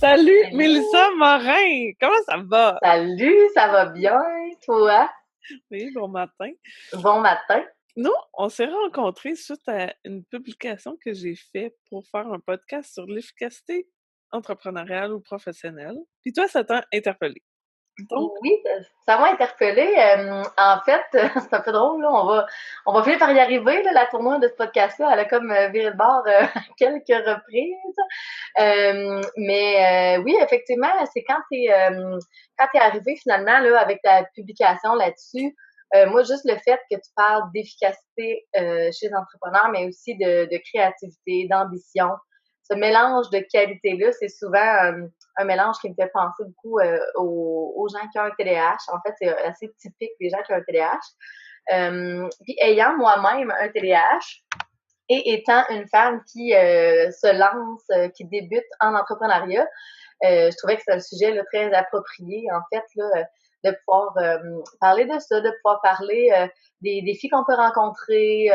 Salut, Hello! Mélissa Morin! Comment ça va? Salut, ça va bien, toi? Oui, bon matin. Bon matin. Nous, on s'est rencontrés suite à une publication que j'ai faite pour faire un podcast sur l'efficacité entrepreneuriale ou professionnelle. Puis toi, ça t'a interpellé. Donc, Oui, ça m'a interpellée. En fait, c'est un peu drôle, là. On va finir par y arriver, là, la tournure de ce podcast-là. Elle a comme viré de bord à quelques reprises. Mais oui, effectivement, c'est quand t'es arrivé finalement là, avec ta publication là-dessus. Moi, juste le fait que tu parles d'efficacité chez les entrepreneurs, mais aussi de créativité, d'ambition, ce mélange de qualité-là, c'est souvent un mélange qui me fait penser beaucoup aux gens qui ont un TDAH. En fait, c'est assez typique des gens qui ont un TDAH. Puis ayant moi-même un TDAH et étant une femme qui se lance, qui débute en entrepreneuriat, je trouvais que c'est un sujet là, très approprié, en fait, là, de pouvoir parler de ça, de pouvoir parler des défis qu'on peut rencontrer,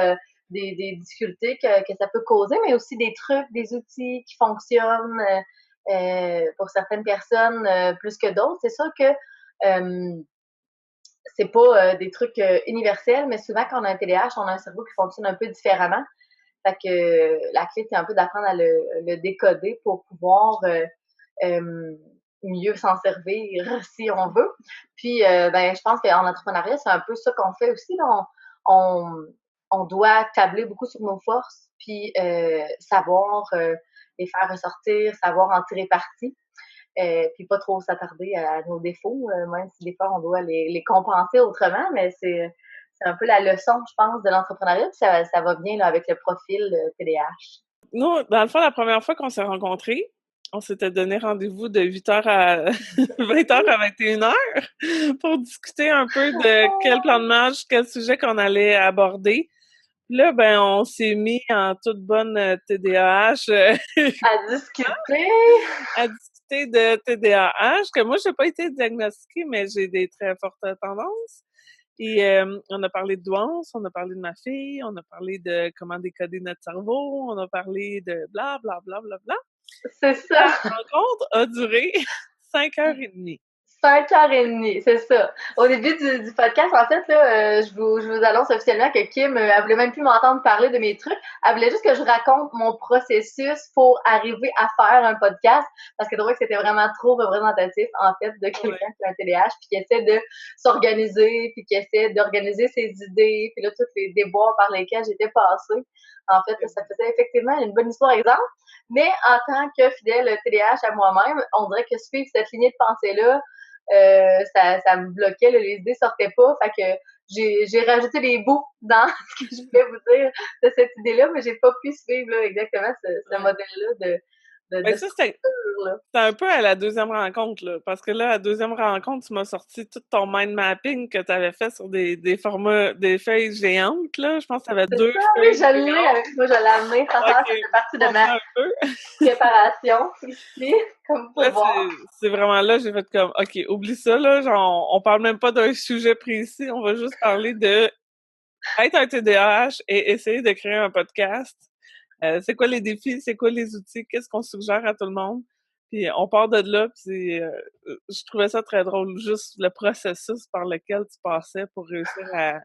des difficultés que ça peut causer, mais aussi des trucs, des outils qui fonctionnent pour certaines personnes plus que d'autres. C'est sûr que c'est pas des trucs universels, mais souvent quand on a un TDAH, on a un cerveau qui fonctionne un peu différemment. Fait que la clé, c'est un peu d'apprendre à le décoder pour pouvoir euh, mieux s'en servir si on veut. Puis, ben, je pense qu'en entrepreneuriat, c'est un peu ça qu'on fait aussi. Là. On, on doit tabler beaucoup sur nos forces, puis savoir les faire ressortir, savoir en tirer parti, puis pas trop s'attarder à nos défauts, même si des fois on doit les compenser autrement, mais c'est un peu la leçon, je pense, de l'entrepreneuriat, puis ça va bien là, avec le profil TDAH. nous, dans le fond, la première fois qu'on s'est rencontrés, on s'était donné rendez-vous de 8h à 20h à 21h pour discuter un peu de quel plan de match, quel sujet qu'on allait aborder. Là, ben, on s'est mis en toute bonne TDAH À discuter. à discuter de TDAH, que moi, j'ai pas été diagnostiquée, mais j'ai des très fortes tendances. Et on a parlé de douance, on a parlé de ma fille, on a parlé de comment décoder notre cerveau, on a parlé de bla bla bla bla bla. C'est La ça. rencontre a duré 5h30. 5h30, c'est ça. Au début du podcast, en fait, là, je vous annonce officiellement que Kim, elle voulait même plus m'entendre parler de mes trucs. Elle voulait juste que je raconte mon processus pour arriver à faire un podcast, parce qu'elle trouvait que c'était vraiment trop représentatif, en fait, de quelqu'un Ouais. qui a un TDAH, puis qui essaie de s'organiser, puis qui essaie d'organiser ses idées, puis là, tous les déboires par lesquels j'étais passée. En fait, là, ça faisait effectivement une bonne histoire exemple. Mais en tant que fidèle TDAH à moi-même, on dirait que suivre cette lignée de pensée-là, ça me bloquait, là, les idées sortaient pas. Fait que j'ai rajouté des bouts dans ce que je voulais vous dire de cette idée-là, mais j'ai pas pu suivre là, exactement ce Ouais. modèle-là Ben de ça, c'était structure. Là. un peu à la deuxième rencontre, là. Parce que là, à la deuxième rencontre, tu m'as sorti tout ton mind mapping que tu avais fait sur des formats, des feuilles géantes, là. Je pense que tu avais C'est deux ça, oui, feuilles je l'ai géantes. avec moi, je l'ai amené. Ça OK, fait partie de ma montre-moi un peu. préparation ici, comme vous pouvez Là, voir. c'est vraiment là, j'ai fait comme, OK, oublie ça, là. Genre, on parle même pas d'un sujet précis. On va juste parler de être un TDAH et essayer de créer un podcast. C'est quoi les défis, c'est quoi les outils, qu'est-ce qu'on suggère à tout le monde. Puis on part de là, puis je trouvais ça très drôle, juste le processus par lequel tu passais pour réussir à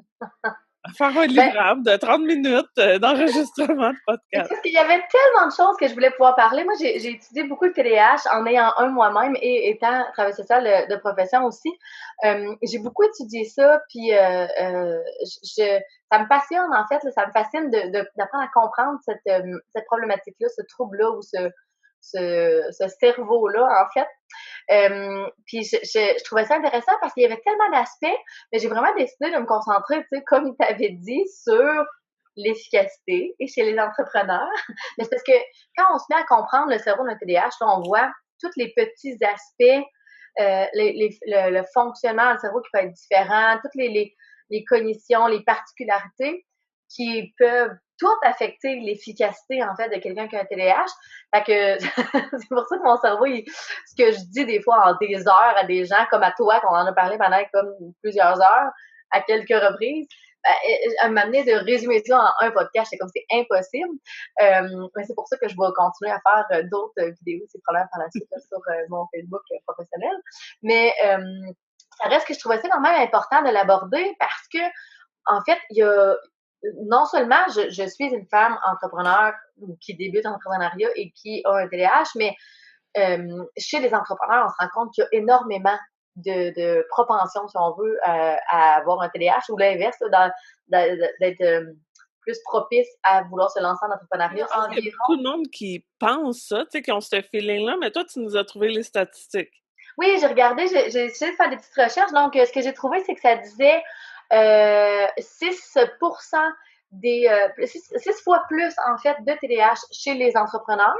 faire un Ben, livrable de 30 minutes d'enregistrement de c'est podcast. parce qu'il y avait tellement de choses que je voulais pouvoir parler. Moi, j'ai étudié beaucoup le TDAH en ayant un moi-même et étant travailleuse sociale de profession aussi. J'ai beaucoup étudié ça, puis ça me passionne en fait. Là, ça me fascine d'apprendre à comprendre cette problématique-là, ce trouble-là ou ce cerveau-là en fait. Puis je trouvais ça intéressant parce qu'il y avait tellement d'aspects, mais j'ai vraiment décidé de me concentrer, tu sais, comme tu avais dit, sur l'efficacité et chez les entrepreneurs. Mais c'est parce que quand on se met à comprendre le cerveau d'un TDAH, là, on voit tous les petits aspects, le fonctionnement du cerveau qui peut être différent, toutes les cognitions, les particularités qui peuvent tout affecter l'efficacité en fait de quelqu'un qui a un TDAH. Fait que c'est pour ça que mon cerveau, ce que je dis des fois en des heures à des gens comme à toi, qu'on en a parlé pendant comme plusieurs heures, à quelques reprises. À m'amener de résumer ça en un podcast, c'est comme c'est impossible. Mais c'est pour ça que je vais continuer à faire d'autres vidéos, c'est probablement par la suite là, sur mon Facebook professionnel. Mais ça reste que je trouvais ça quand même important de l'aborder parce que, en fait, il y a non seulement je suis une femme entrepreneur qui débute en entrepreneuriat et qui a un TDAH, mais chez les entrepreneurs, on se rend compte qu'il y a énormément de propension, si on veut, à avoir un TDAH ou l'inverse, d'être plus propice à vouloir se lancer en entrepreneuriat. Je pense qu'il y a beaucoup de monde qui pense ça, tu sais, qui ont ce feeling-là, mais toi, tu nous as trouvé les statistiques. Oui, j'ai regardé, j'ai essayé de faire des petites recherches. Donc, ce que j'ai trouvé, c'est que ça disait 6% des 6 fois plus, en fait, de TDAH chez les entrepreneurs.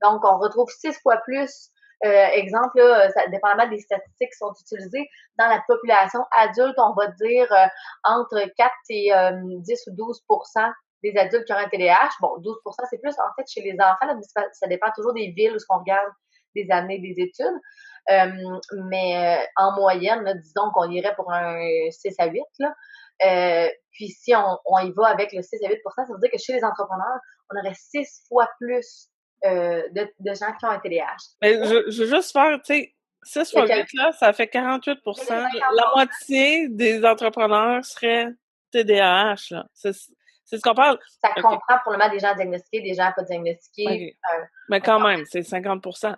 Donc, on retrouve 6 fois plus, exemple, là, ça, dépendamment des statistiques qui sont utilisées, dans la population adulte, on va dire entre 4 et 10 ou 12% des adultes qui ont un TDAH. Bon, 12%, c'est plus, en fait, chez les enfants, là, ça dépend toujours des villes où on regarde des années des études. Mais en moyenne, là, disons qu'on irait pour un 6 à 8. Là. Puis si on y va avec le 6 à 8 ça veut dire que chez les entrepreneurs, on aurait 6 fois plus de gens qui ont un TDAH. Mais je veux juste faire, tu sais, 6 fois 8, là, ça fait 48%. La moitié des entrepreneurs seraient TDAH, là. C'est ce qu'on parle. Ça comprend probablement des gens diagnostiqués, des gens pas diagnostiqués. Okay. Mais quand même, c'est 50%.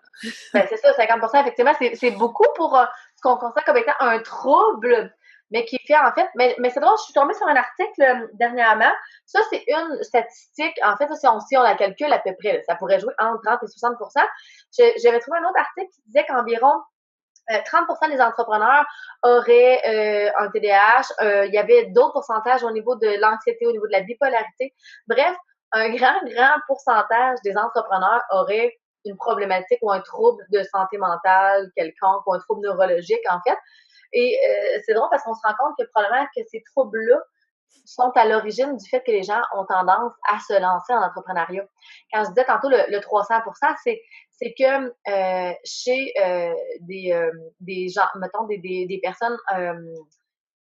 Ben, c'est ça, 50%, effectivement, c'est beaucoup pour ce qu'on considère comme étant un trouble, mais qui fait en fait, mais c'est drôle, je suis tombée sur un article dernièrement. Ça, c'est une statistique. En fait, ça, si on la calcule à peu près, là, ça pourrait jouer entre 30 et 60%. J'avais trouvé un autre article qui disait qu'environ 30% des entrepreneurs auraient un TDAH. Il y avait d'autres pourcentages au niveau de l'anxiété, au niveau de la bipolarité. Bref, un grand pourcentage des entrepreneurs auraient une problématique ou un trouble de santé mentale quelconque ou un trouble neurologique, en fait. Et c'est drôle parce qu'on se rend compte que probablement que ces troubles-là sont à l'origine du fait que les gens ont tendance à se lancer en entrepreneuriat. Quand je disais tantôt le 300%, c'est que chez des gens, mettons des personnes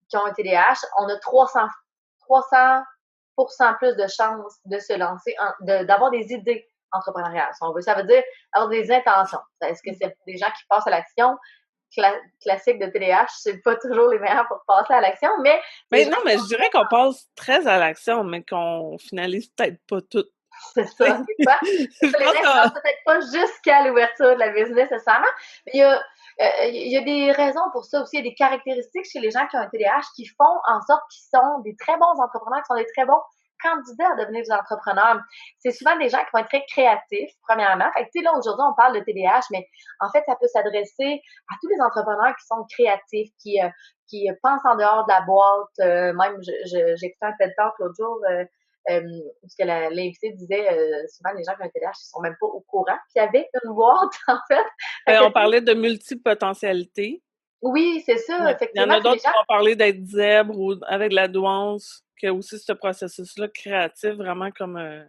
qui ont un TDAH, on a 300% plus de chances de se lancer, d'avoir des idées entrepreneuriales, si on veut. Ça veut dire avoir des intentions. Est-ce que c'est des gens qui passent à l'action? Classique de TDAH, c'est pas toujours les meilleurs pour passer à l'action, mais... Mais non, mais je dirais qu'on passe très à l'action, mais qu'on finalise peut-être pas tout. C'est ça, c'est quoi? Les gens ne passent peut-être pas jusqu'à l'ouverture de la business nécessairement, mais il y a des raisons pour ça aussi. Il y a des caractéristiques chez les gens qui ont un TDAH qui font en sorte qu'ils sont des très bons entrepreneurs, qui sont des très bons candidats à devenir des entrepreneurs. C'est souvent des gens qui vont être très créatifs, premièrement. Fait que, tu sais, là, aujourd'hui, on parle de TDAH, mais en fait, ça peut s'adresser à tous les entrepreneurs qui sont créatifs, qui pensent en dehors de la boîte. Même, j'écoutais un TED Talk l'autre jour, parce que l'invité disait souvent les gens qui ont un TDAH, ils sont même pas au courant. Puis il y avait une boîte, en fait. On parlait de multipotentialité. Oui, c'est ça, ouais. effectivement. Il y en a d'autres qui vont parler d'être zèbre ou avec la douance, qu'il y a aussi ce processus-là créatif, vraiment comme un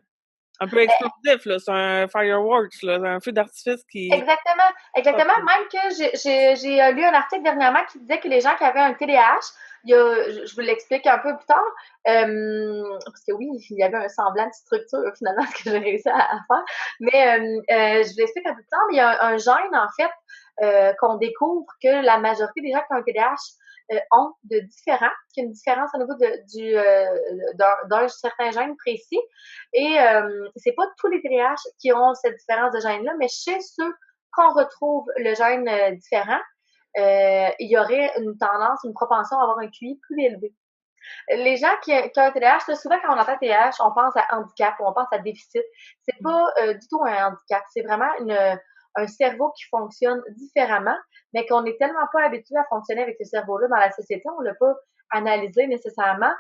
peu explosif, là. C'est un fireworks, là, un feu d'artifice qui... Exactement. Même que j'ai lu un article dernièrement qui disait que les gens qui avaient un TDAH, je vous l'explique un peu plus tard, parce que oui, il y avait un semblant de structure finalement, ce que j'ai réussi à faire, mais je vous l'explique un peu plus tard, mais il y a un gène, en fait, qu'on découvre que la majorité des gens qui ont un TDAH ont de différents, qu'il y a une différence au niveau d'un certain gène précis. Et c'est pas tous les TDAH qui ont cette différence de gène-là, mais chez ceux qu'on retrouve le gène différent, il y aurait une tendance, une propension à avoir un QI plus élevé. Les gens qui ont un TDAH, là, souvent quand on entend TDAH, on pense à handicap ou on pense à déficit. C'est pas du tout un handicap, c'est vraiment un cerveau qui fonctionne différemment, mais qu'on n'est tellement pas habitué à fonctionner avec ce cerveau-là dans la société, on l'a pas analysé nécessairement,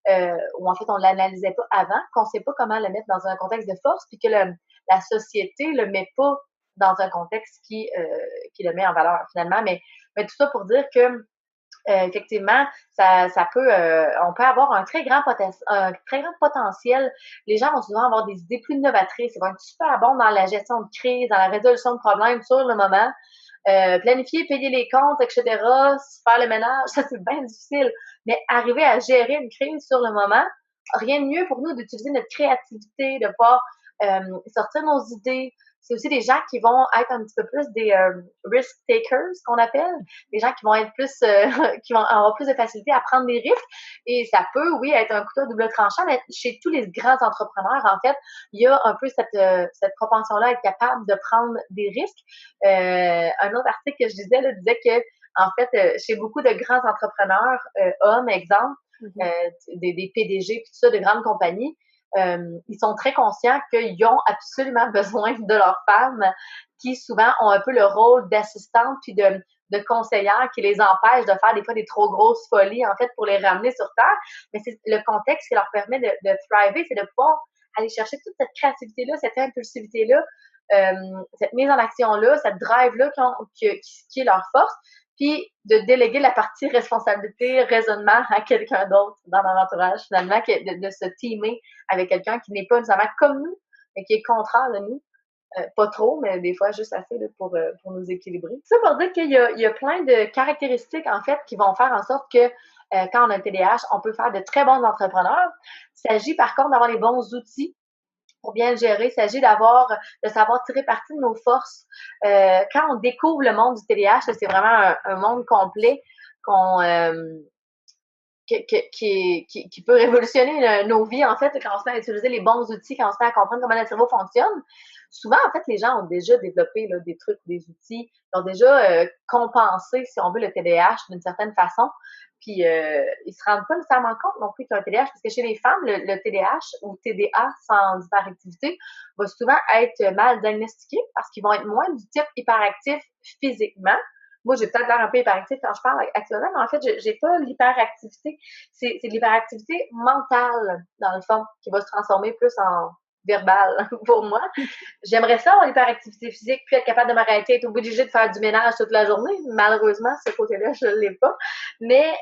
ou en fait on l'analysait pas avant, qu'on sait pas comment le mettre dans un contexte de force, puis que la société le met pas dans un contexte qui le met en valeur finalement. Mais tout ça pour dire que effectivement, ça peut, on peut avoir un très grand potentiel. Les gens vont souvent avoir des idées plus novatrices. Ils vont être super bons dans la gestion de crise, dans la résolution de problèmes sur le moment. planifier, payer les comptes, etc., faire le ménage, ça c'est bien difficile. Mais arriver à gérer une crise sur le moment, rien de mieux pour nous d'utiliser notre créativité, de pouvoir sortir nos idées. C'est aussi des gens qui vont être un petit peu plus des risk takers, qu'on appelle, des gens qui vont être plus, qui vont avoir plus de facilité à prendre des risques. Et ça peut, oui, être un couteau à double tranchant, mais chez tous les grands entrepreneurs, en fait, il y a un peu cette propension-là à être capable de prendre des risques. Un autre article que je disais là, disait que, en fait, chez beaucoup de grands entrepreneurs, hommes, exemple, des PDG, tout ça, de grandes compagnies, ils sont très conscients qu'ils ont absolument besoin de leurs femmes qui souvent ont un peu le rôle d'assistante puis de conseillère qui les empêche de faire des fois des trop grosses folies, en fait, pour les ramener sur terre. Mais c'est le contexte qui leur permet de thriver, c'est de pouvoir aller chercher toute cette créativité-là, cette impulsivité-là, cette mise en action-là, cette drive-là qui est leur force, puis de déléguer la partie responsabilité, raisonnement à quelqu'un d'autre dans leur entourage, finalement, de se teamer avec quelqu'un qui n'est pas nécessairement comme nous, mais qui est contraire de nous. Pas trop, mais des fois juste assez là, pour nous équilibrer. Ça pour dire qu'il y a plein de caractéristiques, en fait, qui vont faire en sorte que quand on a un TDAH, on peut faire de très bons entrepreneurs. Il s'agit par contre d'avoir les bons outils pour bien le gérer. Il s'agit de savoir tirer parti de nos forces. Quand on découvre le monde du TDAH, c'est vraiment un monde complet qu'on qui peut révolutionner nos vies, en fait, quand on se met à utiliser les bons outils, quand on se met à comprendre comment notre cerveau fonctionne. Souvent, en fait, les gens ont déjà développé là, des trucs, des outils, ils ont déjà compensé, si on veut, le TDAH d'une certaine façon. Puis, ils se rendent pas nécessairement compte non plus qu'il y a un TDAH, parce que chez les femmes, le TDAH ou TDA sans hyperactivité va souvent être mal diagnostiqué parce qu'ils vont être moins du type hyperactif physiquement. Moi, j'ai peut-être l'air un peu hyperactive quand je parle actuellement, mais en fait, j'ai pas l'hyperactivité. C'est de l'hyperactivité mentale, dans le fond, qui va se transformer plus en verbale pour moi. J'aimerais ça avoir l'hyperactivité physique, puis être capable de m'arrêter, être obligée de faire du ménage toute la journée. Malheureusement, ce côté-là, je ne l'ai pas. Mais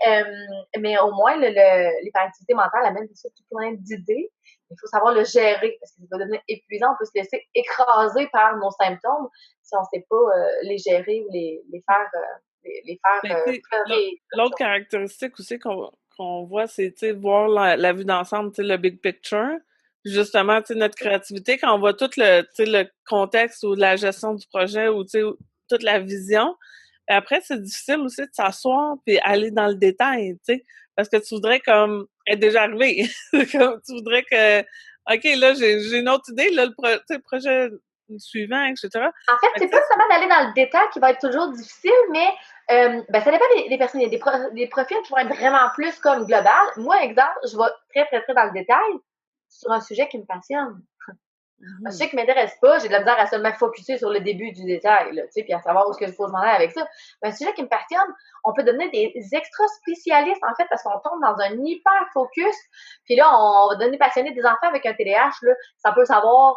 au moins, l'hyperactivité mentale amène tout plein d'idées. Il faut savoir le gérer parce que ça va devenir épuisant. On peut se laisser écraser par nos symptômes si on ne sait pas les gérer ou les faire pleurer. L'autre caractéristique aussi qu'on voit, c'est voir la vue d'ensemble, le big picture. Justement, notre créativité, quand on voit tout le contexte ou la gestion du projet ou toute la vision, après, c'est difficile aussi de s'asseoir puis aller dans le détail, parce que tu voudrais comme être déjà arrivé. Comme tu voudrais que, OK, là, j'ai une autre idée, là, le projet suivant, etc. En fait, c'est pas seulement d'aller dans le détail qui va être toujours difficile, mais ça dépend des personnes. Il y a des profils qui vont être vraiment plus comme global. Moi, exemple, je vais très, très, très dans le détail sur un sujet qui me passionne. Un sujet qui m'intéresse pas, j'ai de la misère à seulement focuser sur le début du détail, là, puis à savoir où est-ce que je faut que je m'en aille avec ça. Mais un sujet qui me passionne, on peut devenir des extra spécialistes, en fait, parce qu'on tombe dans un hyper focus. Puis là, on va devenir passionné des enfants avec un TDAH, là. Ça peut savoir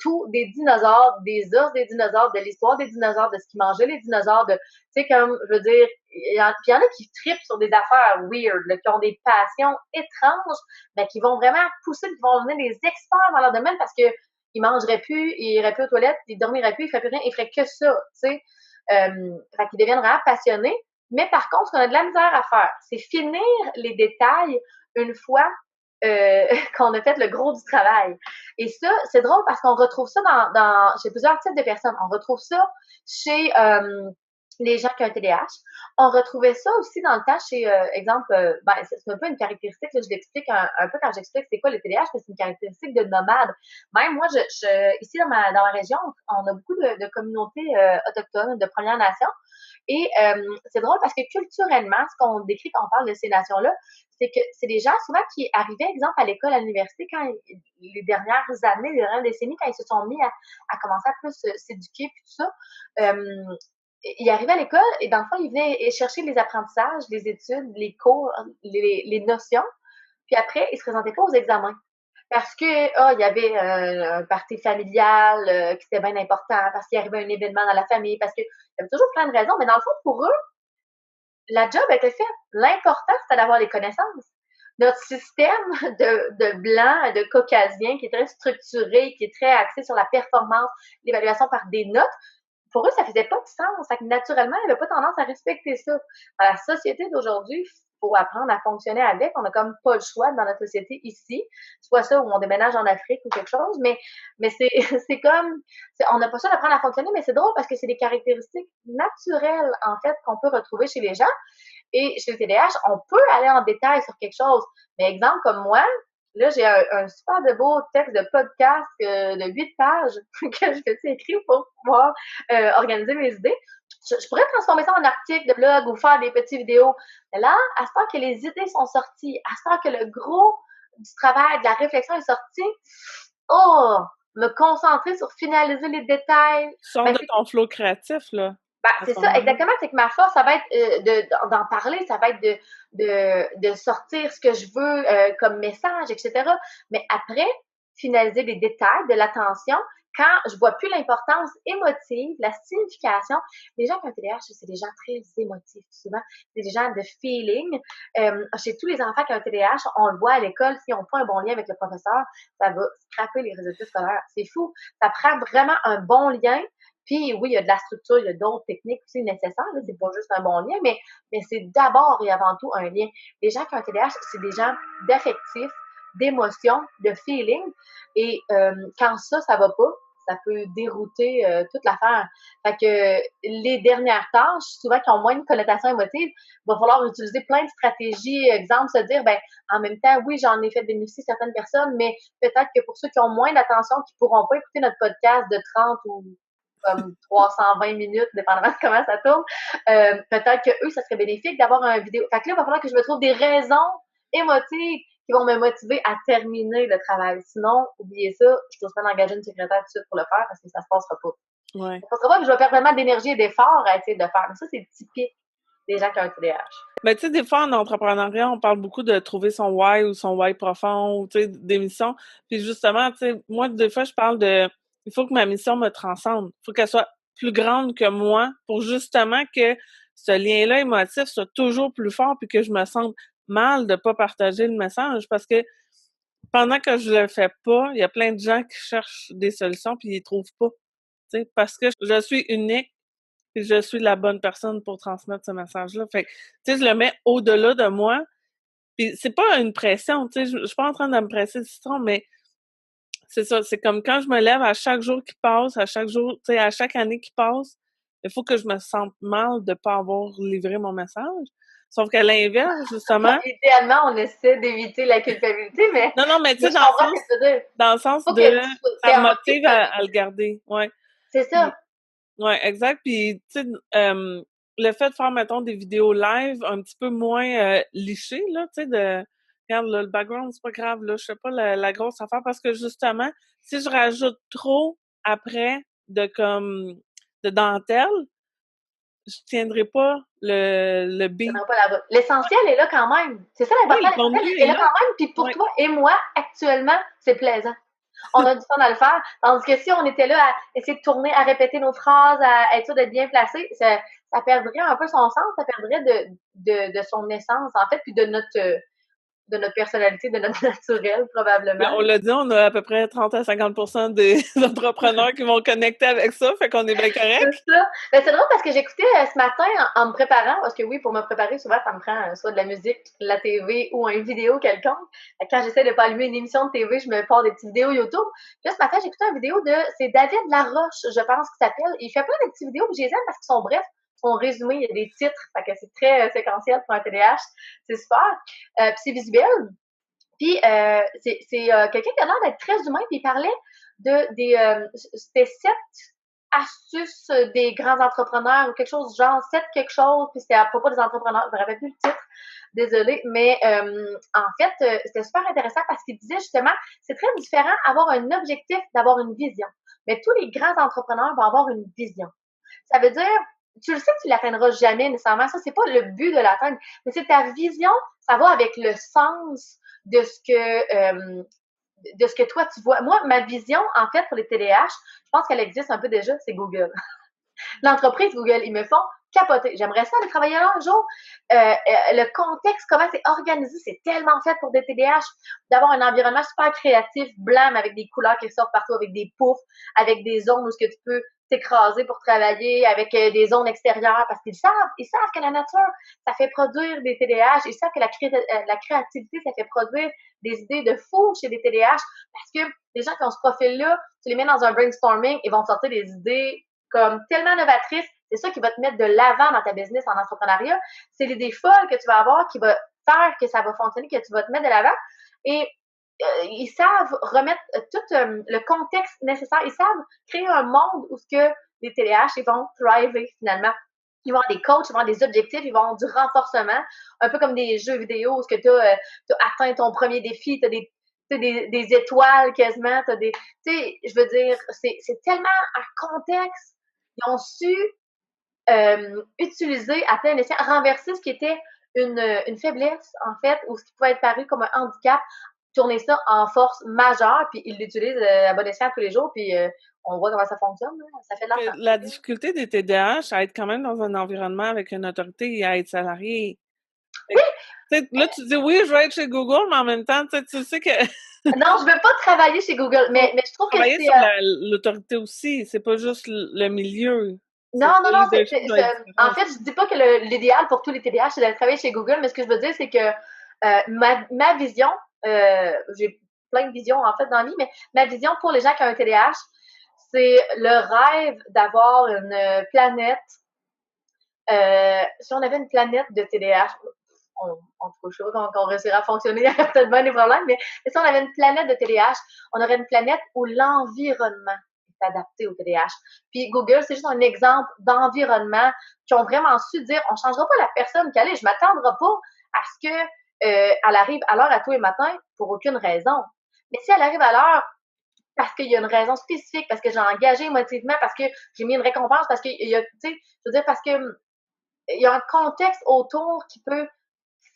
tout des dinosaures, des os des dinosaures, de l'histoire des dinosaures, de ce qu'ils mangeaient les dinosaures, tu sais, comme, je veux dire, puis il y en a qui trippent sur des affaires weird, là, qui ont des passions étranges, mais qui vont vraiment pousser, qui vont devenir des experts dans leur domaine parce que il mangerait plus, il irait plus aux toilettes, il dormirait plus, il ferait plus rien, il ferait que ça, tu sais. Fait qu'il devienne vraiment passionné. Mais par contre, ce qu'on a de la misère à faire, c'est finir les détails une fois qu'on a fait le gros du travail. Et ça, c'est drôle parce qu'on retrouve ça chez plusieurs types de personnes. On retrouve ça chez les gens qui ont un TDAH. On retrouvait ça aussi dans le temps chez, exemple, c'est un peu une caractéristique, là, je l'explique un peu quand j'explique c'est quoi le TDAH, mais c'est une caractéristique de nomade. Même moi, ici dans ma région, on a beaucoup de communautés autochtones, de Premières Nations. Et c'est drôle parce que culturellement, ce qu'on décrit quand on parle de ces nations-là, c'est que c'est des gens souvent qui arrivaient, exemple, à l'école, à l'université, quand les dernières années, les dernières décennies, quand ils se sont mis à commencer à plus s'éduquer, puis tout ça, ils arrivaient à l'école et dans le fond, ils venaient chercher les apprentissages, les études, les cours, les notions, puis après, ils se présentaient pas aux examens. Parce que il y avait un party familial qui était bien important, parce qu'il arrivait un événement dans la famille, parce qu'il y avait toujours plein de raisons, mais dans le fond, pour eux, la job était faite. L'important, c'était d'avoir les connaissances. Notre système de blanc, de caucasien, qui est très structuré, qui est très axé sur la performance, l'évaluation par des notes, pour eux, ça faisait pas de sens. Fait que naturellement, ils n'avaient pas tendance à respecter ça. Dans la société d'aujourd'hui, faut apprendre à fonctionner avec. On a comme pas le choix dans notre société ici. Soit ça ou on déménage en Afrique ou quelque chose, mais c'est, c'est comme, on n'a pas le choix d'apprendre à fonctionner, mais c'est drôle parce que c'est des caractéristiques naturelles, en fait, qu'on peut retrouver chez les gens. Et chez le TDAH, on peut aller en détail sur quelque chose. Mais exemple, comme moi, là, j'ai un super de beau texte de podcast de 8 pages que je vais écrire pour pouvoir organiser mes idées. Je pourrais transformer ça en article de blog ou faire des petites vidéos. Mais là, à ce temps que les idées sont sorties, à ce temps que le gros du travail, de la réflexion est sorti, oh, me concentrer sur finaliser les détails. Tu sors de ton flow créatif, là. Ben, c'est ça, exactement. C'est que ma force, ça va être d'en parler, ça va être de sortir ce que je veux comme message, etc. Mais après, finaliser les détails de l'attention, quand je vois plus l'importance émotive, la signification, les gens qui ont un TDAH, c'est des gens très émotifs, souvent. C'est des gens de feeling. Chez tous les enfants qui ont un TDAH, on le voit à l'école, s'ils n'ont pas un bon lien avec le professeur, ça va scraper les résultats scolaires. C'est fou. Ça prend vraiment un bon lien. Puis oui, il y a de la structure, il y a d'autres techniques aussi nécessaires. Là, c'est pas juste un bon lien, mais c'est d'abord et avant tout un lien. Les gens qui ont un TDAH, c'est des gens d'affectifs, d'émotions, de feeling. Et quand ça va pas, ça peut dérouter toute l'affaire. Fait que les dernières tâches, souvent qui ont moins de connotation émotive, il va falloir utiliser plein de stratégies. Exemple, se dire, ben, en même temps, oui, j'en ai fait bénéficier certaines personnes, mais peut-être que pour ceux qui ont moins d'attention, qui pourront pas écouter notre podcast de 30 ou comme 320 minutes, dépendamment de comment ça tourne, peut-être que eux, ça serait bénéfique d'avoir un vidéo. Fait que là, il va falloir que je me trouve des raisons émotives qui vont me motiver à terminer le travail. Sinon, oubliez ça, je n'ose pas d'engager une secrétaire tout de suite pour le faire parce que ça se passera pas. Ouais. Ça se passera pas, que je vais perdre vraiment d'énergie et d'effort à essayer de le faire. Mais ça, c'est typique des gens qui ont un TDAH. Ben, tu sais, des fois, en entrepreneuriat, on parle beaucoup de trouver son why ou son why profond, ou, tu sais, des missions. Puis justement, tu sais, moi, des fois, je parle de, il faut que ma mission me transcende. Il faut qu'elle soit plus grande que moi pour justement que ce lien-là émotif soit toujours plus fort puis que je me sente mal de pas partager le message parce que pendant que je le fais pas, il y a plein de gens qui cherchent des solutions puis ils les trouvent pas. Tu sais, parce que je suis unique puis je suis la bonne personne pour transmettre ce message-là. Fait que, tu sais, je le mets au-delà de moi. Puis c'est pas une pression, tu sais, je suis pas en train de me presser le citron, mais c'est ça, c'est comme quand je me lève à chaque jour qui passe, à chaque jour, tu sais, à chaque année qui passe, il faut que je me sente mal de pas avoir livré mon message. Sauf qu'à l'inverse, justement. Idéalement, on essaie d'éviter la culpabilité, mais Non, mais tu sais, je comprends ce que tu veux dire. dans le sens Faut de, que ça tu me en motive à le garder, ouais. C'est ça. Ouais, exact. Puis, tu sais, le fait de faire, mettons, des vidéos live un petit peu moins lichées, là, tu sais, regarde, là, le background, c'est pas grave, là, je sais pas la grosse affaire, parce que justement, si je rajoute trop après de dentelle, je tiendrai pas le beat. Pas la route. L'essentiel est là quand même. C'est ça Oui, l'important. le contenu L'essentiel est est là là. quand même. Puis pour Ouais. toi et moi, actuellement, c'est plaisant. On a du fun à le faire. Tandis que si on était là à essayer de tourner, à répéter nos phrases, à être sûr d'être bien placé, ça perdrait un peu son sens, ça perdrait de son essence, en fait, puis de notre personnalité, de notre naturel, probablement. On l'a dit, on a à peu près 30 à 50% des entrepreneurs qui vont connecter avec ça, fait qu'on est bien correct. C'est ça. Ben, c'est drôle parce que j'écoutais ce matin en me préparant, parce que oui, pour me préparer, souvent, ça me prend soit de la musique, de la TV ou une vidéo quelconque. Quand j'essaie de pas allumer une émission de TV, je me pars des petites vidéos YouTube. Puis là, ce matin, j'écoutais une vidéo c'est David Laroche, je pense qu'il s'appelle. Il fait plein de petites vidéos, puis je les aime parce qu'ils sont brefs, sont résumés, il y a des titres, fait que c'est très séquentiel pour un TDAH. C'est super. Puis c'est visuel. Puis c'est quelqu'un qui a l'air d'être très humain, puis il parlait c'était 7 astuces des grands entrepreneurs ou quelque chose genre 7 quelque chose, puis c'était à propos des entrepreneurs, je me rappelle plus le titre, désolée, mais en fait, c'était super intéressant parce qu'il disait justement, c'est très différent avoir un objectif d'avoir une vision. Mais tous les grands entrepreneurs vont avoir une vision. Ça veut dire, tu le sais que tu l'atteindras jamais nécessairement, ça c'est pas le but de l'atteindre, mais c'est ta vision, ça va avec le sens de ce que toi tu vois. Moi, ma vision, en fait, pour les TDAH, je pense qu'elle existe un peu déjà, c'est Google. L'entreprise Google, ils me font capoté. J'aimerais ça aller travailler là un jour. Le contexte, comment c'est organisé, c'est tellement fait pour des TDAH, d'avoir un environnement super créatif, blanc, mais avec des couleurs qui sortent partout, avec des poufs, avec des zones où ce que tu peux t'écraser pour travailler, avec des zones extérieures, parce ils savent que la nature, ça fait produire des TDAH, ils savent que la créativité, ça fait produire des idées de fou chez des TDAH, parce que les gens qui ont ce profil-là, tu les mets dans un brainstorming, ils vont sortir des idées comme tellement novatrices. C'est ça qui va te mettre de l'avant dans ta business en entrepreneuriat. C'est l'idée folle que tu vas avoir qui va faire que ça va fonctionner, que tu vas te mettre de l'avant. Et ils savent remettre tout le contexte nécessaire. Ils savent créer un monde où ce que les TDAH, ils vont thriver finalement. Ils vont avoir des coachs, ils vont avoir des objectifs, ils vont avoir du renforcement, un peu comme des jeux vidéo où ce que tu as atteint ton premier défi, tu as des étoiles quasiment, t'as des, tu sais, je veux dire, c'est tellement un contexte. Ils ont su utiliser à plein escient, renverser ce qui était une faiblesse, en fait, ou ce qui pouvait être paru comme un handicap, tourner ça en force majeure, puis ils l'utilisent à bon escient tous les jours, puis on voit comment ça fonctionne, là. Ça fait de l'argent. La difficulté des TDAH à être quand même dans un environnement avec une autorité et à être salarié. Oui! Là, tu dis oui, je vais être chez Google, mais en même temps, tu sais que Non, je veux pas travailler chez Google, mais je trouve que travailler c'est... sur l'autorité aussi, c'est pas juste le milieu. Non, non, Le non, leadership doit être en différent. fait, je dis pas que l'idéal pour tous les TDAH, c'est d'aller travailler chez Google, mais ce que je veux dire, c'est que ma vision, j'ai plein de visions en fait dans la vie, mais ma vision pour les gens qui ont un TDAH, c'est le rêve d'avoir une planète. Si on avait une planète de TDAH, en tout cas, je sais pas comment on réussirait à fonctionner, il y aurait peut-être bien des problèmes, mais si on avait une planète de TDAH, on aurait une planète où l'environnement est adapté au TDAH. Puis Google, c'est juste un exemple d'environnement qui ont vraiment su dire, on changera pas la personne qu'elle est, je m'attendrai pas à ce que elle arrive à l'heure à tous les matins pour aucune raison. Mais si elle arrive à l'heure parce qu'il y a une raison spécifique, parce que j'ai engagé émotivement, parce que j'ai mis une récompense, parce qu'il y a, tu sais, je veux dire, parce que il y a un contexte autour qui peut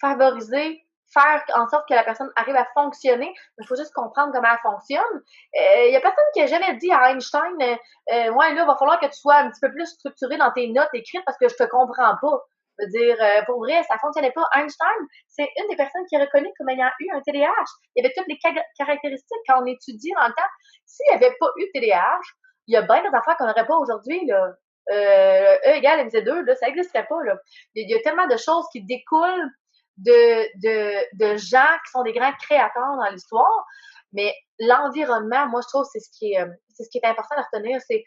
favoriser, faire en sorte que la personne arrive à fonctionner. Il faut juste comprendre comment elle fonctionne. Il y a personne qui a jamais dit à Einstein, ouais, là, il va falloir que tu sois un petit peu plus structuré dans tes notes écrites parce que je te comprends pas. Je veux dire, pour vrai, ça fonctionnait pas. Einstein, c'est une des personnes qui est reconnue comme ayant eu un TDAH. Il y avait toutes les caractéristiques quand on étudie dans le temps. S'il n'y avait pas eu TDAH, il y a bien d'autres affaires qu'on n'aurait pas aujourd'hui, là. E égale MC2, là, ça n'existerait pas, là. Il y a tellement de choses qui découlent de gens qui sont des grands créateurs dans l'histoire, mais l'environnement, moi, je trouve, c'est ce qui est important à retenir, c'est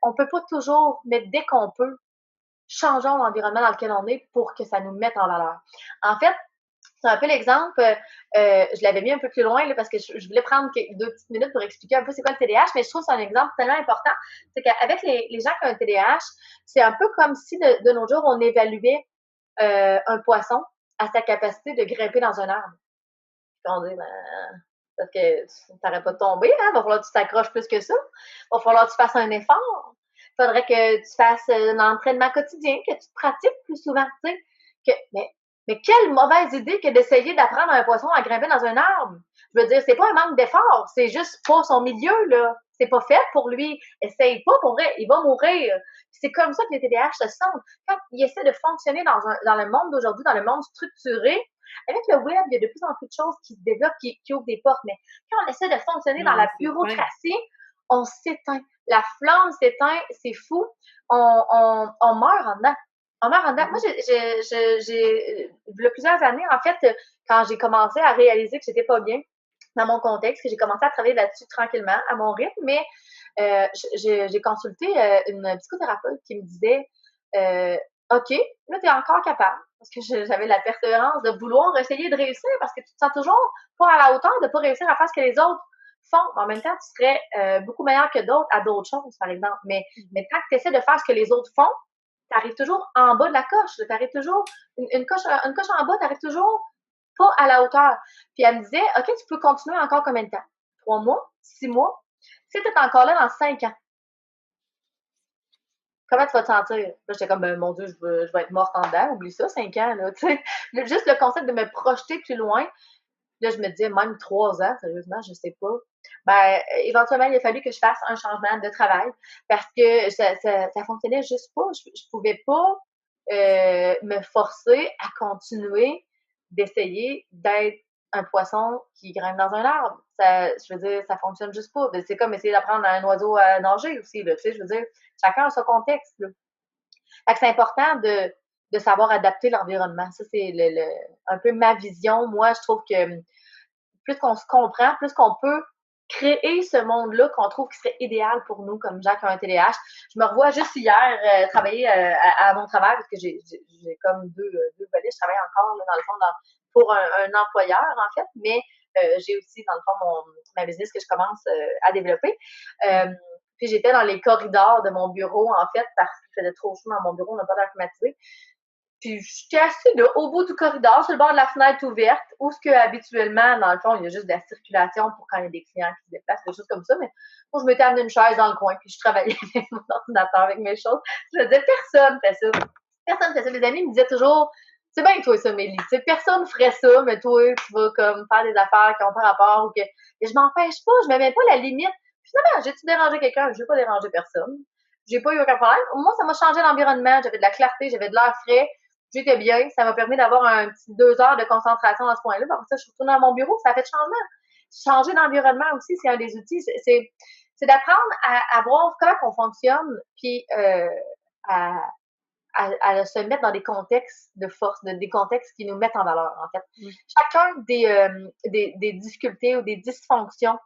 on peut pas toujours, mais dès qu'on peut, changeons l'environnement dans lequel on est pour que ça nous mette en valeur. En fait, c'est un peu l'exemple, je l'avais mis un peu plus loin là, parce que je voulais prendre 2 petites minutes pour expliquer un peu c'est quoi le TDAH, mais je trouve que c'est un exemple tellement important. C'est qu'avec les gens qui ont un TDAH, c'est un peu comme si de nos jours, on évaluait un poisson à sa capacité de grimper dans un arbre. Puis on dit, parce que tu n'arrêtes pas de tomber, hein, va falloir que tu t'accroches plus que ça. Va falloir que tu fasses un effort. Il faudrait que tu fasses un entraînement quotidien, que tu te pratiques plus souvent, tu sais. Mais quelle mauvaise idée que d'essayer d'apprendre à un poisson à grimper dans un arbre. Je veux dire, c'est pas un manque d'effort, c'est juste pas son milieu, là. C'est pas fait pour lui. Essaye pas, pour vrai, il va mourir. C'est comme ça que les TDAH se sentent. Quand ils essaient de fonctionner dans le monde d'aujourd'hui, dans le monde structuré, avec le web, il y a de plus en plus de choses qui se développent, qui ouvrent des portes. Mais quand on essaie de fonctionner dans Non, la c'est fin. bureaucratie, on s'éteint. La flamme s'éteint, c'est fou. On meurt en dedans. On meurt en dedans. Moi, il y a plusieurs années, en fait, quand j'ai commencé à réaliser que j'étais pas bien dans mon contexte, que j'ai commencé à travailler là-dessus tranquillement, à mon rythme, mais j'ai consulté une psychothérapeute qui me disait OK, là, tu es encore capable. Parce que j'avais la persévérance de vouloir essayer de réussir parce que tu te sens toujours pas à la hauteur de pas réussir à faire ce que les autres font. Mais en même temps, tu serais beaucoup meilleur que d'autres à d'autres choses, par exemple. Mais quand tu essaies de faire ce que les autres font, tu arrives toujours en bas de la coche. Tu arrives toujours une coche en bas, tu arrives toujours pas à la hauteur. Puis elle me disait, OK, tu peux continuer encore combien de temps? 3 mois? 6 mois? Si tu es encore là dans 5 ans, comment tu vas te sentir? Là, j'étais comme, ben, mon Dieu, je vais être morte en dedans. Oublie ça, 5 ans, là, tu sais. Juste le concept de me projeter plus loin. Là, je me disais, même 3 ans, sérieusement, je sais pas. Éventuellement, il a fallu que je fasse un changement de travail parce que ça fonctionnait juste pas. Je pouvais pas me forcer à continuer d'essayer d'être un poisson qui grimpe dans un arbre. Je veux dire, ça fonctionne juste pas. C'est comme essayer d'apprendre à un oiseau à nager aussi, là. Tu sais, je veux dire, chacun a son contexte, là. Fait que c'est important de savoir adapter l'environnement. Ça, c'est un peu ma vision. Moi, je trouve que plus qu'on se comprend, plus qu'on peut créer ce monde-là qu'on trouve qui serait idéal pour nous, comme gens qui ont un TDAH. Je me revois juste hier travailler à mon travail, parce que j'ai comme deux volets. Je travaille encore, là, dans le fond, pour un employeur, en fait, mais j'ai aussi, dans le fond, ma business que je commence à développer. Puis j'étais dans les corridors de mon bureau, en fait, parce qu'il faisait trop chaud dans mon bureau, on n'a pas d'air climatisé. Puis j'étais assise là, au bout du corridor, sur le bord de la fenêtre ouverte, où ce que habituellement, dans le fond, il y a juste de la circulation pour quand il y a des clients qui se déplacent, des choses comme ça. Mais moi, je m'étais amené une chaise dans le coin, puis je travaillais avec mon ordinateur, avec mes choses. Je me disais, personne fait ça. Personne fait ça. Mes amis me disaient toujours, c'est bien toi ça, Mélie. Tu sais, personne ferait ça, mais toi, tu vas comme faire des affaires qui ont pas rapport ou que. Et je m'empêche pas, je me mets pas la limite. Finalement, j'ai-tu dérangé quelqu'un? Je vais pas déranger personne. J'ai pas eu aucun problème. Moi, ça m'a changé l'environnement. J'avais de la clarté, j'avais de l'air frais. J'étais bien. Ça m'a permis d'avoir un petit 2 heures de concentration à ce point-là. Après ça, je suis retournée à mon bureau. Ça a fait changement. Changer d'environnement aussi, c'est un des outils. C'est d'apprendre à voir comment on fonctionne, puis à, à se mettre dans des contextes de force, des contextes qui nous mettent en valeur, en fait. Chacun des difficultés ou des dysfonctions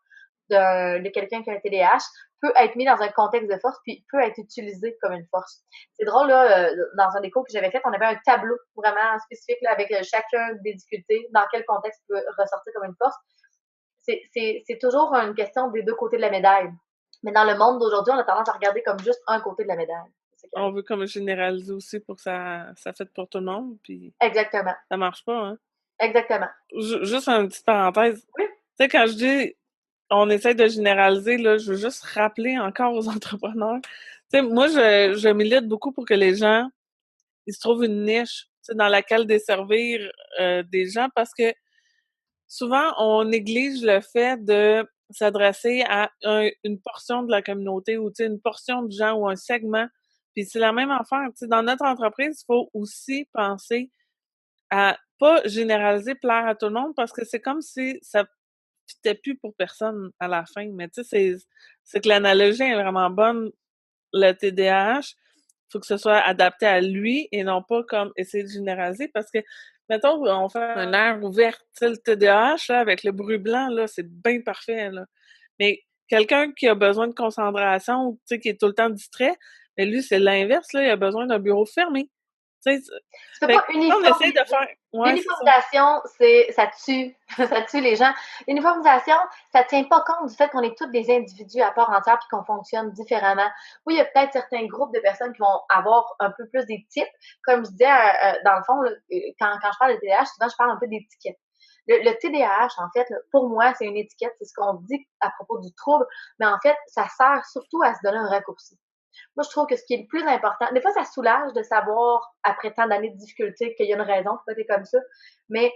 de quelqu'un qui a un TDAH peut être mis dans un contexte de force puis peut être utilisé comme une force. C'est drôle, là, dans un des cours que j'avais fait, on avait un tableau vraiment spécifique là, avec chacun des difficultés, dans quel contexte peut ressortir comme une force. C'est toujours une question des deux côtés de la médaille. Mais dans le monde d'aujourd'hui, on a tendance à regarder comme juste un côté de la médaille. On veut comme généraliser aussi pour que ça fait pour tout le monde, puis Exactement. ça marche pas, hein? Exactement. Juste une petite parenthèse. Oui. Tu sais, quand je dis on essaie de généraliser, là, je veux juste rappeler encore aux entrepreneurs. Tu sais, moi, je milite beaucoup pour que les gens, ils se trouvent une niche, tu sais, dans laquelle desservir des gens, parce que souvent, on néglige le fait de s'adresser à une portion de la communauté ou, tu sais, une portion de gens ou un segment. Puis c'est la même affaire, tu sais, dans notre entreprise, il faut aussi penser à pas généraliser, plaire à tout le monde, parce que c'est comme si ça fitait plus pour personne à la fin. Mais tu sais, c'est que l'analogie est vraiment bonne. Le TDAH, faut que ce soit adapté à lui et non pas comme essayer de généraliser, parce que, mettons, on fait un air ouvert. Tu sais, le TDAH, là, avec le bruit blanc, là, c'est bien parfait, là. Mais quelqu'un qui a besoin de concentration, tu sais, qui est tout le temps distrait, mais lui, c'est l'inverse, là, il a besoin d'un bureau fermé. Tu sais, Tu peux fait pas que on essaie de faire. Ouais, c'est ça. L'uniformisation, ça tue. Ça tue les gens. L'uniformisation, ça tient pas compte du fait qu'on est tous des individus à part entière puis qu'on fonctionne différemment. Oui, il y a peut-être certains groupes de personnes qui vont avoir un peu plus des types. Comme je disais, dans le fond, là, quand je parle de TDAH, souvent, je parle un peu d'étiquette. Le TDAH, en fait, là, pour moi, c'est une étiquette. C'est ce qu'on dit à propos du trouble. Mais en fait, ça sert surtout à se donner un raccourci. Moi, je trouve que ce qui est le plus important, des fois, ça soulage de savoir, après tant d'années de difficulté, qu'il y a une raison pour être comme ça. Mais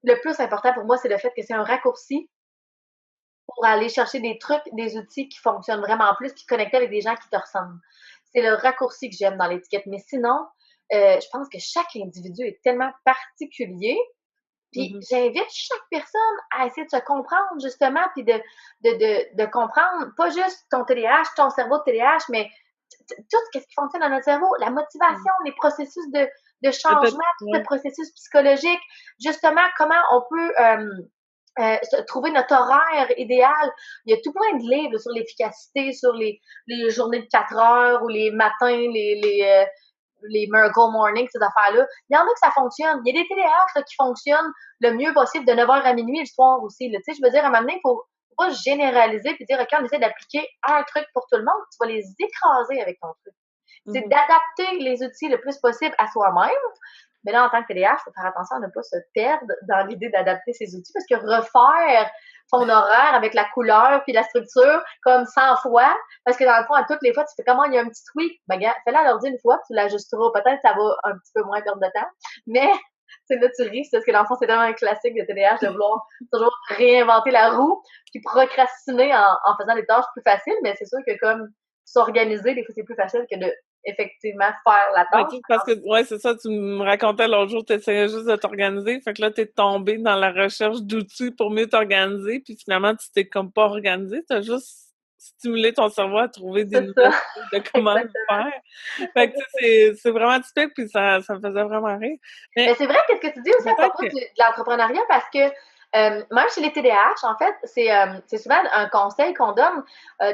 le plus important pour moi, c'est le fait que c'est un raccourci pour aller chercher des trucs, des outils qui fonctionnent vraiment plus, puis connecter avec des gens qui te ressemblent. C'est le raccourci que j'aime dans l'étiquette. Mais sinon, je pense que chaque individu est tellement particulier. Puis j'invite chaque personne à essayer de se comprendre, justement, puis de comprendre pas juste ton TDAH, ton cerveau de TDAH, mais tout ce qui fonctionne dans notre cerveau, la motivation, les processus de changement, tout le processus psychologique, justement, comment on peut trouver notre horaire idéal. Il y a tout plein de livres sur l'efficacité, sur les journées de 4 heures ou les matins, les Miracle Morning, ces affaires-là. Il y en a que ça fonctionne. Il y a des TDAH là, qui fonctionnent le mieux possible de 9h à minuit le soir aussi. Là. Tu sais, je veux dire, à un moment donné, il faut pas généraliser puis dire, OK, on essaie d'appliquer un truc pour tout le monde. Tu vas les écraser avec ton truc. C'est d'adapter les outils le plus possible à soi-même. Mais là, en tant que TDAH, il faut faire attention à ne pas se perdre dans l'idée d'adapter ces outils parce que refaire ton horaire avec la couleur puis la structure comme 100 fois, parce que dans le fond, à toutes les fois, tu fais comment il y a un petit tweak. Ben, gars, fais-le à l'ordi une fois, tu l'ajusteras. Peut-être que ça va un petit peu moins perdre de temps. Mais sais, là, tu ris, parce que dans le fond, c'est tellement un classique de TDAH de vouloir toujours réinventer la roue, puis procrastiner en faisant des tâches plus faciles, mais c'est sûr que comme s'organiser, des fois, c'est plus facile que de effectivement faire la Ben, tâche. parce que, ouais, c'est ça, tu me racontais l'autre jour, tu essayais juste de t'organiser, fait que là, t'es tombé dans la recherche d'outils pour mieux t'organiser, puis finalement, tu t'es comme pas organisé, t'as juste stimulé ton cerveau à trouver des C'est ça, nouvelles idées de comment le exactement. faire. Fait que, tu sais, c'est vraiment typique, puis ça me faisait vraiment rire. Mais Mais c'est vrai, qu'est-ce que tu dis aussi à peut-être propos que, de l'entrepreneuriat, parce que même chez les TDAH, en fait, c'est souvent un conseil qu'on donne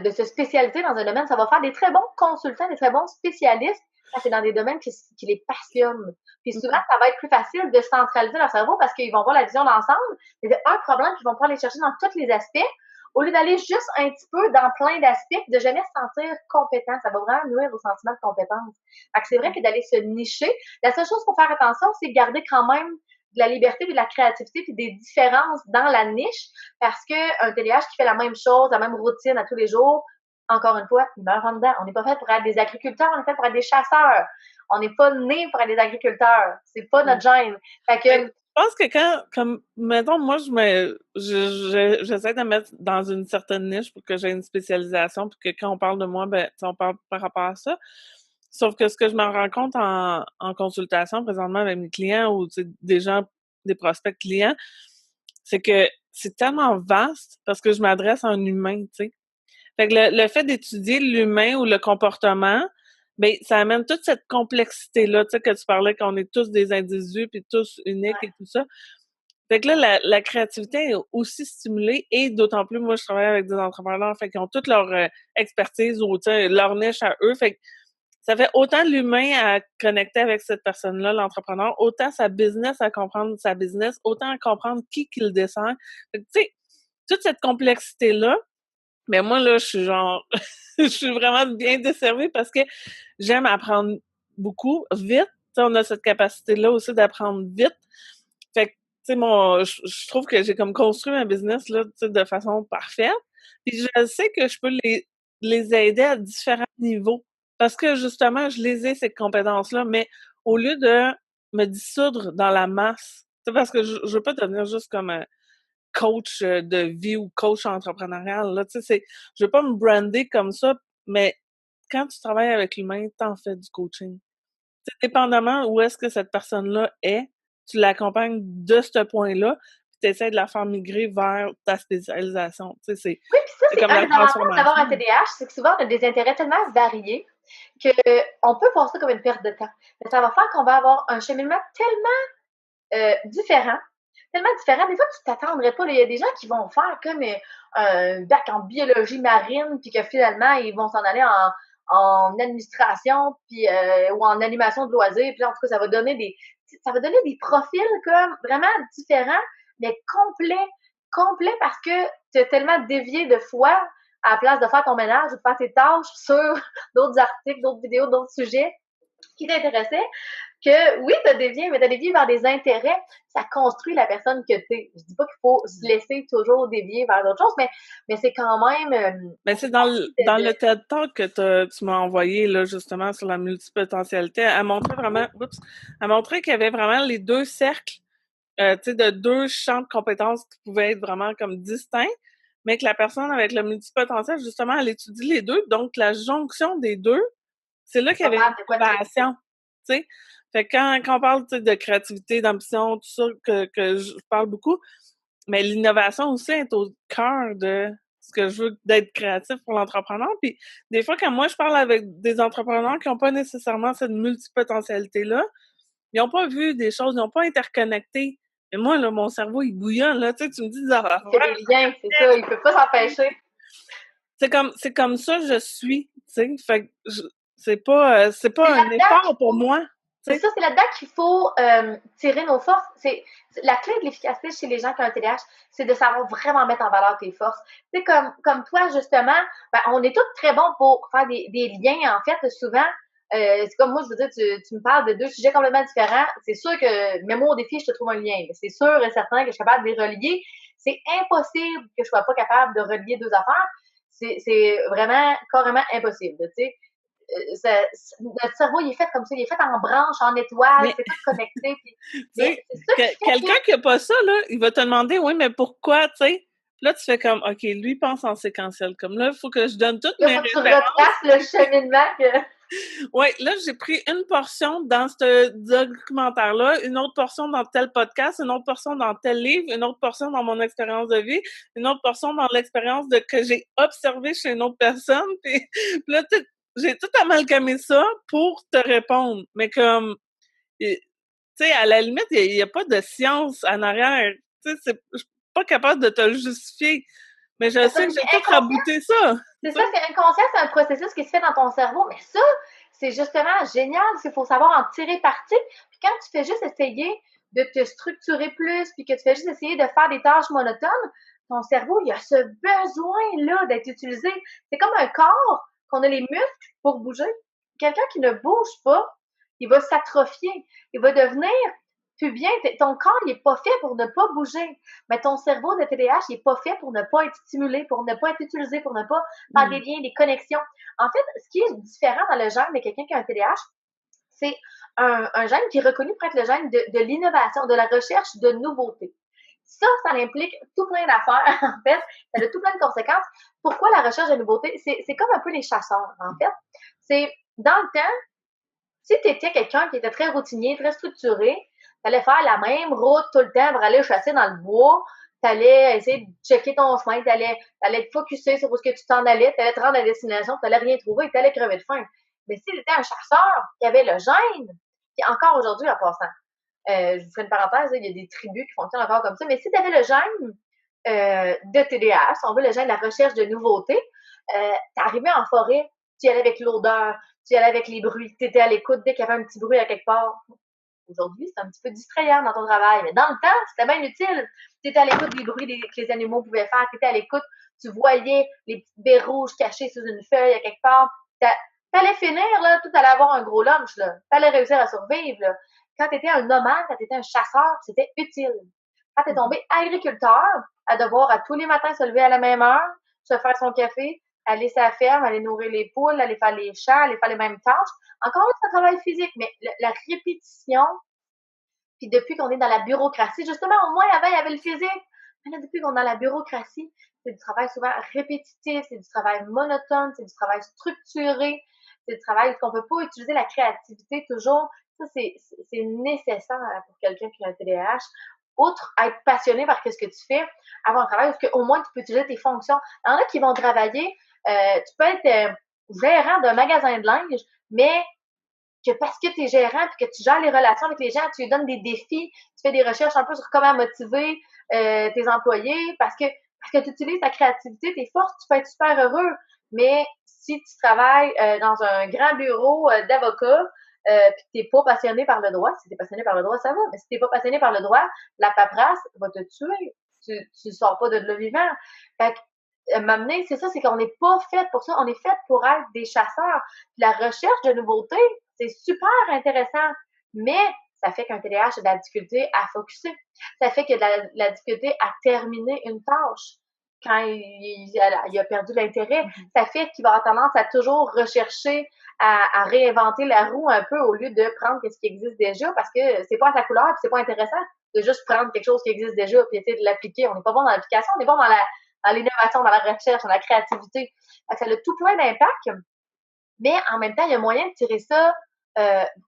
de se spécialiser dans un domaine. Ça va faire des très bons consultants, des très bons spécialistes quand c'est dans des domaines qui les passionnent. Puis souvent, ça va être plus facile de centraliser leur cerveau parce qu'ils vont voir la vision d'ensemble. C'est un problème qu'ils vont pouvoir aller chercher dans tous les aspects au lieu d'aller juste un petit peu dans plein d'aspects, de jamais se sentir compétent. Ça va vraiment nuire au sentiment de compétence. Fait que c'est vrai que d'aller se nicher, la seule chose pour faire attention, c'est garder quand même de la liberté et de la créativité puis des différences dans la niche parce qu'un TDAH qui fait la même chose, la même routine à tous les jours, encore une fois, il meurt en dedans. On n'est pas fait pour être des agriculteurs, on est fait pour être des chasseurs. On n'est pas né pour être des agriculteurs. C'est pas notre gène. Fait que, je pense que quand, comme, mettons, moi, j'essaie de me mettre dans une certaine niche pour que j'ai une spécialisation, puis que quand on parle de moi, ben, on parle par rapport à ça. Sauf que ce que je me rends compte en consultation présentement avec mes clients ou des gens, des prospects clients, c'est que c'est tellement vaste parce que je m'adresse à un humain, tu sais. Fait que le fait d'étudier l'humain ou le comportement, ben ça amène toute cette complexité-là, tu sais, que tu parlais qu'on est tous des individus puis tous uniques et ouais, tout ça. Fait que là, la créativité est aussi stimulée et d'autant plus, moi, je travaille avec des entrepreneurs, fait qu'ils ont toute leur expertise ou, tu sais, leur niche à eux. Fait que ça fait autant l'humain à connecter avec cette personne-là, l'entrepreneur, autant sa business à comprendre sa business, autant à comprendre qui le dessert. Fait que, tu sais, toute cette complexité-là, mais moi, là, je suis genre, je suis vraiment bien desservie parce que j'aime apprendre beaucoup, vite. Tu sais, on a cette capacité-là aussi d'apprendre vite. Fait que, tu sais, je trouve que j'ai comme construit ma business, là, tu sais, de façon parfaite. Puis je sais que je peux les aider à différents niveaux. Parce que, justement, je les ai, ces compétences-là, mais au lieu de me dissoudre dans la masse, tu sais, parce que je veux pas devenir juste comme coach de vie ou coach entrepreneurial. Là, tu sais, je veux pas me brander comme ça, mais quand tu travailles avec l'humain, t'en fais du coaching. T'sais, dépendamment où est-ce que cette personne-là est, tu l'accompagnes de ce point-là, puis tu essaies de la faire migrer vers ta spécialisation. Tu sais, oui, puis ça, c'est c'est comme un la des avantages d'avoir transformation. un TDAH, c'est que souvent, on a des intérêts tellement variés que on peut voir ça comme une perte de temps. Mais ça va faire qu'on va avoir un cheminement tellement différent. Tellement différent. Des fois, tu t'attendrais pas. Il y a des gens qui vont faire comme un bac en biologie marine, puis que finalement, ils vont s'en aller en administration, puis ou en animation de loisirs. Puis là, en tout cas, ça va donner des profils comme vraiment différents, mais complets parce que tu as tellement dévié de foi à la place de faire ton ménage ou de faire tes tâches sur d'autres articles, d'autres vidéos, d'autres sujets qui t'intéressaient, que oui, t'as dévié, mais t'as dévié vers des intérêts. Ça construit la personne que t'es. Je dis pas qu'il faut se laisser toujours dévier vers d'autres choses, mais c'est quand même Mais c'est dans de, le TED Talk que tu m'as envoyé, là, justement, sur la multipotentialité, elle montrait vraiment, elle montrait qu'il y avait vraiment les deux cercles, tu sais, de deux champs de compétences qui pouvaient être vraiment comme distincts, mais que la personne avec le multipotentiel, justement, elle étudie les deux. Donc, la jonction des deux, c'est là qu'il y avait une capable de quoi de innovation, tu sais. Fait que quand on parle, tu sais, de créativité, d'ambition, tout ça, que je parle beaucoup, mais l'innovation aussi est au cœur de ce que je veux d'être créatif pour l'entrepreneur. Puis des fois, quand moi, je parle avec des entrepreneurs qui n'ont pas nécessairement cette multipotentialité-là, ils n'ont pas vu des choses, ils n'ont pas interconnecté. Et moi, là, mon cerveau, il bouillonne, là, tu sais, tu me dis des affaires. Il y a des liens, c'est ça. Il peut pas s'empêcher. C'est comme ça je suis, tu sais. Fait que c'est C'est pas un là-dedans effort pour moi, tu C'est sais. ça, c'est là-dedans qu'il faut tirer nos forces. La clé de l'efficacité chez les gens qui ont un TDAH, c'est de savoir vraiment mettre en valeur tes forces. Tu sais, comme toi, justement, ben, on est tous très bons pour faire des liens, en fait, souvent. C'est comme moi, je veux dire, tu me parles de deux sujets complètement différents. C'est sûr que, même moi, au défi, je te trouve un lien. C'est sûr et certain que je suis capable de les relier. C'est impossible que je sois pas capable de relier deux affaires. C'est vraiment carrément impossible, tu sais. notre cerveau, il est fait comme ça, il est fait en branches, en étoiles, Mais, c'est tout connecté. tu Mais sais, c'est ça qui fait que... quelqu'un qui a pas ça, là, il va te demander, oui, mais pourquoi, tu sais? Là, tu fais comme, OK, lui pense en séquentiel. Comme là, il faut que je donne toutes Là, mes faut que tu références. retraces le cheminement que... Oui, là, j'ai pris une portion dans ce documentaire-là, une autre portion dans tel podcast, une autre portion dans tel livre, une autre portion dans mon expérience de vie, une autre portion dans l'expérience que j'ai observée chez une autre personne. Puis là, j'ai tout amalgamé ça pour te répondre. Mais comme, tu sais, à la limite, il n'y a pas de science en arrière. Tu sais, je suis pas capable de te le justifier. Mais je sais que j'ai tout rabouté ça. C'est ça, c'est inconscient, c'est un processus qui se fait dans ton cerveau. Mais ça, c'est justement génial, il faut savoir en tirer parti. Puis quand tu fais juste essayer de te structurer plus, puis que tu fais juste essayer de faire des tâches monotones, ton cerveau, il a ce besoin-là d'être utilisé. C'est comme un corps qu'on a les muscles pour bouger. Quelqu'un qui ne bouge pas, il va s'atrophier. Il va devenir plus bien. Ton corps, il n'est pas fait pour ne pas bouger. Mais ton cerveau de TDAH, il n'est pas fait pour ne pas être stimulé, pour ne pas être utilisé, pour ne pas faire des liens, des connexions. En fait, ce qui est différent dans le gène de quelqu'un qui a un TDAH, c'est un gène qui est reconnu pour être le gène de l'innovation, de la recherche de nouveautés. Ça implique tout plein d'affaires, en fait. Ça a tout plein de conséquences. Pourquoi la recherche de nouveautés? C'est comme un peu les chasseurs, en fait. C'est, dans le temps, si tu étais quelqu'un qui était très routinier, très structuré, tu allais faire la même route tout le temps pour aller chasser dans le bois, tu allais essayer de checker ton chemin, tu allais te focusser sur où est-ce que tu t'en allais, tu allais te rendre à la destination, tu n'allais rien trouver, tu allais crever de faim. Mais si tu étais un chasseur qui avait le gène, qui encore aujourd'hui en passant, je vous fais une parenthèse, il y a des tribus qui fonctionnent encore comme ça, mais si tu avais le gène de TDAH, si on veut le gène de la recherche de nouveautés, tu arrivais en forêt, tu y allais avec l'odeur, tu y allais avec les bruits, tu étais à l'écoute dès qu'il y avait un petit bruit à quelque part. Aujourd'hui, c'est un petit peu distrayant dans ton travail, mais dans le temps, c'était bien utile. Tu étais à l'écoute des bruits que les animaux pouvaient faire, tu étais à l'écoute, tu voyais les petites baies rouges cachées sous une feuille à quelque part. T'allais finir, là, tout allait avoir un gros lunch, là. T'allais réussir à survivre, là. Quand t'étais un nomade, quand t'étais un chasseur, c'était utile. Quand t'es tombé agriculteur, à devoir à tous les matins se lever à la même heure, se faire son café, aller à la ferme, aller nourrir les poules, aller faire les champs, aller faire les mêmes tâches. Encore là, c'est un travail physique, mais la répétition, puis depuis qu'on est dans la bureaucratie, justement, au moins avant, il y avait le physique. Mais là, depuis qu'on est dans la bureaucratie, c'est du travail souvent répétitif, c'est du travail monotone, c'est du travail structuré, c'est du travail où on ne peut pas utiliser la créativité toujours. Ça, c'est nécessaire pour quelqu'un qui a un TDAH. Outre être passionné par ce que tu fais, avoir un travail où au moins tu peux utiliser tes fonctions. Il y en a qui vont travailler, tu peux être gérant d'un magasin de linge, mais que parce que tu es gérant et que tu gères les relations avec les gens, tu lui donnes des défis, tu fais des recherches un peu sur comment motiver tes employés parce que tu utilises ta créativité, tes forces, tu peux être super heureux. Mais si tu travailles dans un grand bureau d'avocat puis que tu n'es pas passionné par le droit, si tu es passionné par le droit, ça va, mais si tu n'es pas passionné par le droit, la paperasse va te tuer. Tu sors pas de là vivant. Fait que, m'amener, c'est ça, c'est qu'on n'est pas fait pour ça. On est fait pour être des chasseurs. Puis la recherche de nouveautés, c'est super intéressant, mais ça fait qu'un TDAH a de la difficulté à focuser. Ça fait qu'il a de la difficulté à terminer une tâche quand il a perdu l'intérêt. Ça fait qu'il va avoir tendance à toujours rechercher à réinventer la roue un peu au lieu de prendre ce qui existe déjà parce que c'est pas à sa couleur et c'est pas intéressant de juste prendre quelque chose qui existe déjà puis essayer de l'appliquer. On n'est pas bon dans l'application, on est bon dans l'innovation, dans la recherche, dans la créativité. Ça a tout plein d'impacts, mais en même temps, il y a moyen de tirer ça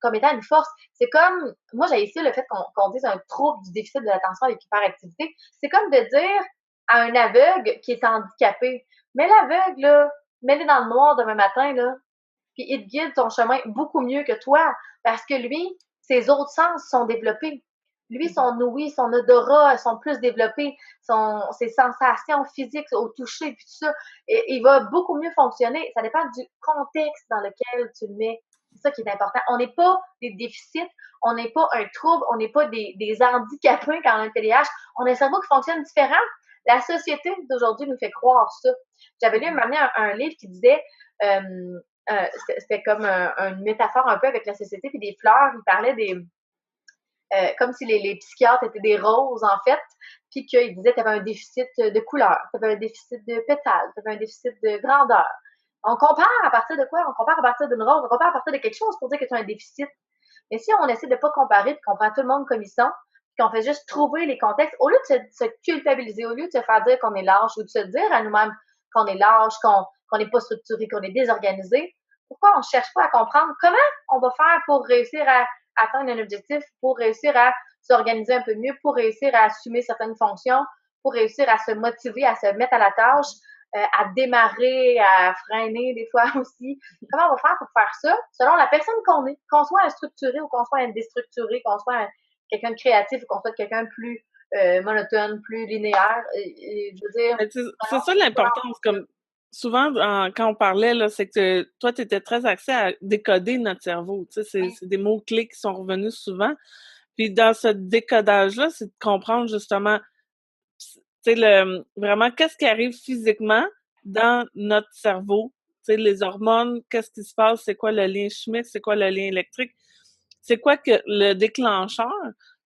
comme étant une force. C'est comme, moi j'ai ici le fait qu'on dise un trouble du déficit de l'attention avec hyperactivité. C'est comme de dire à un aveugle qui est handicapé, mais l'aveugle, là, mets-le dans le noir demain matin, là, puis il te guide ton chemin beaucoup mieux que toi, parce que lui, ses autres sens sont développés. Lui, son ouïe, son odorat sont plus développés, ses sensations physiques au toucher, puis tout ça, et il va beaucoup mieux fonctionner. Ça dépend du contexte dans lequel tu le mets. C'est ça qui est important. On n'est pas des déficits, on n'est pas un trouble, on n'est pas des handicapés quand on a un TDAH. On a un cerveau qui fonctionne différent. La société d'aujourd'hui nous fait croire ça. J'avais lu un livre qui disait c'était comme une métaphore un peu avec la société puis des fleurs. Il parlait comme si les psychiatres étaient des roses en fait, puis qu'il disait que tu avais un déficit de couleur, tu avais un déficit de pétales, tu avais un déficit de grandeur. On compare à partir de quoi? On compare à partir d'une rose, on compare à partir de quelque chose pour dire que tu as un déficit. Mais si on essaie de pas comparer, puis qu'on prend tout le monde comme ils sont, puis qu'on fait juste trouver les contextes, au lieu de se culpabiliser, au lieu de se faire dire qu'on est lâche ou de se dire à nous-mêmes qu'on est lâche, qu'on n'est pas structuré, qu'on est désorganisé, pourquoi on cherche pas à comprendre comment on va faire pour réussir à atteindre un objectif, pour réussir à s'organiser un peu mieux, pour réussir à assumer certaines fonctions, pour réussir à se motiver, à se mettre à la tâche, à démarrer, à freiner des fois aussi. Comment on va faire pour faire ça selon la personne qu'on est, qu'on soit un structuré ou qu'on soit un déstructuré, qu'on soit quelqu'un de créatif ou qu'on soit quelqu'un de plus monotone, plus linéaire. Je veux dire, c'est ça l'importance. Comme souvent, quand on parlait, là, c'est que toi, tu étais très axé à décoder notre cerveau. Tu sais, c'est des mots-clés qui sont revenus souvent. Puis dans ce décodage-là, c'est de comprendre justement, tu sais, vraiment qu'est-ce qui arrive physiquement dans notre cerveau. Tu sais, les hormones, qu'est-ce qui se passe, c'est quoi le lien chimique, c'est quoi le lien électrique, c'est quoi que le déclencheur,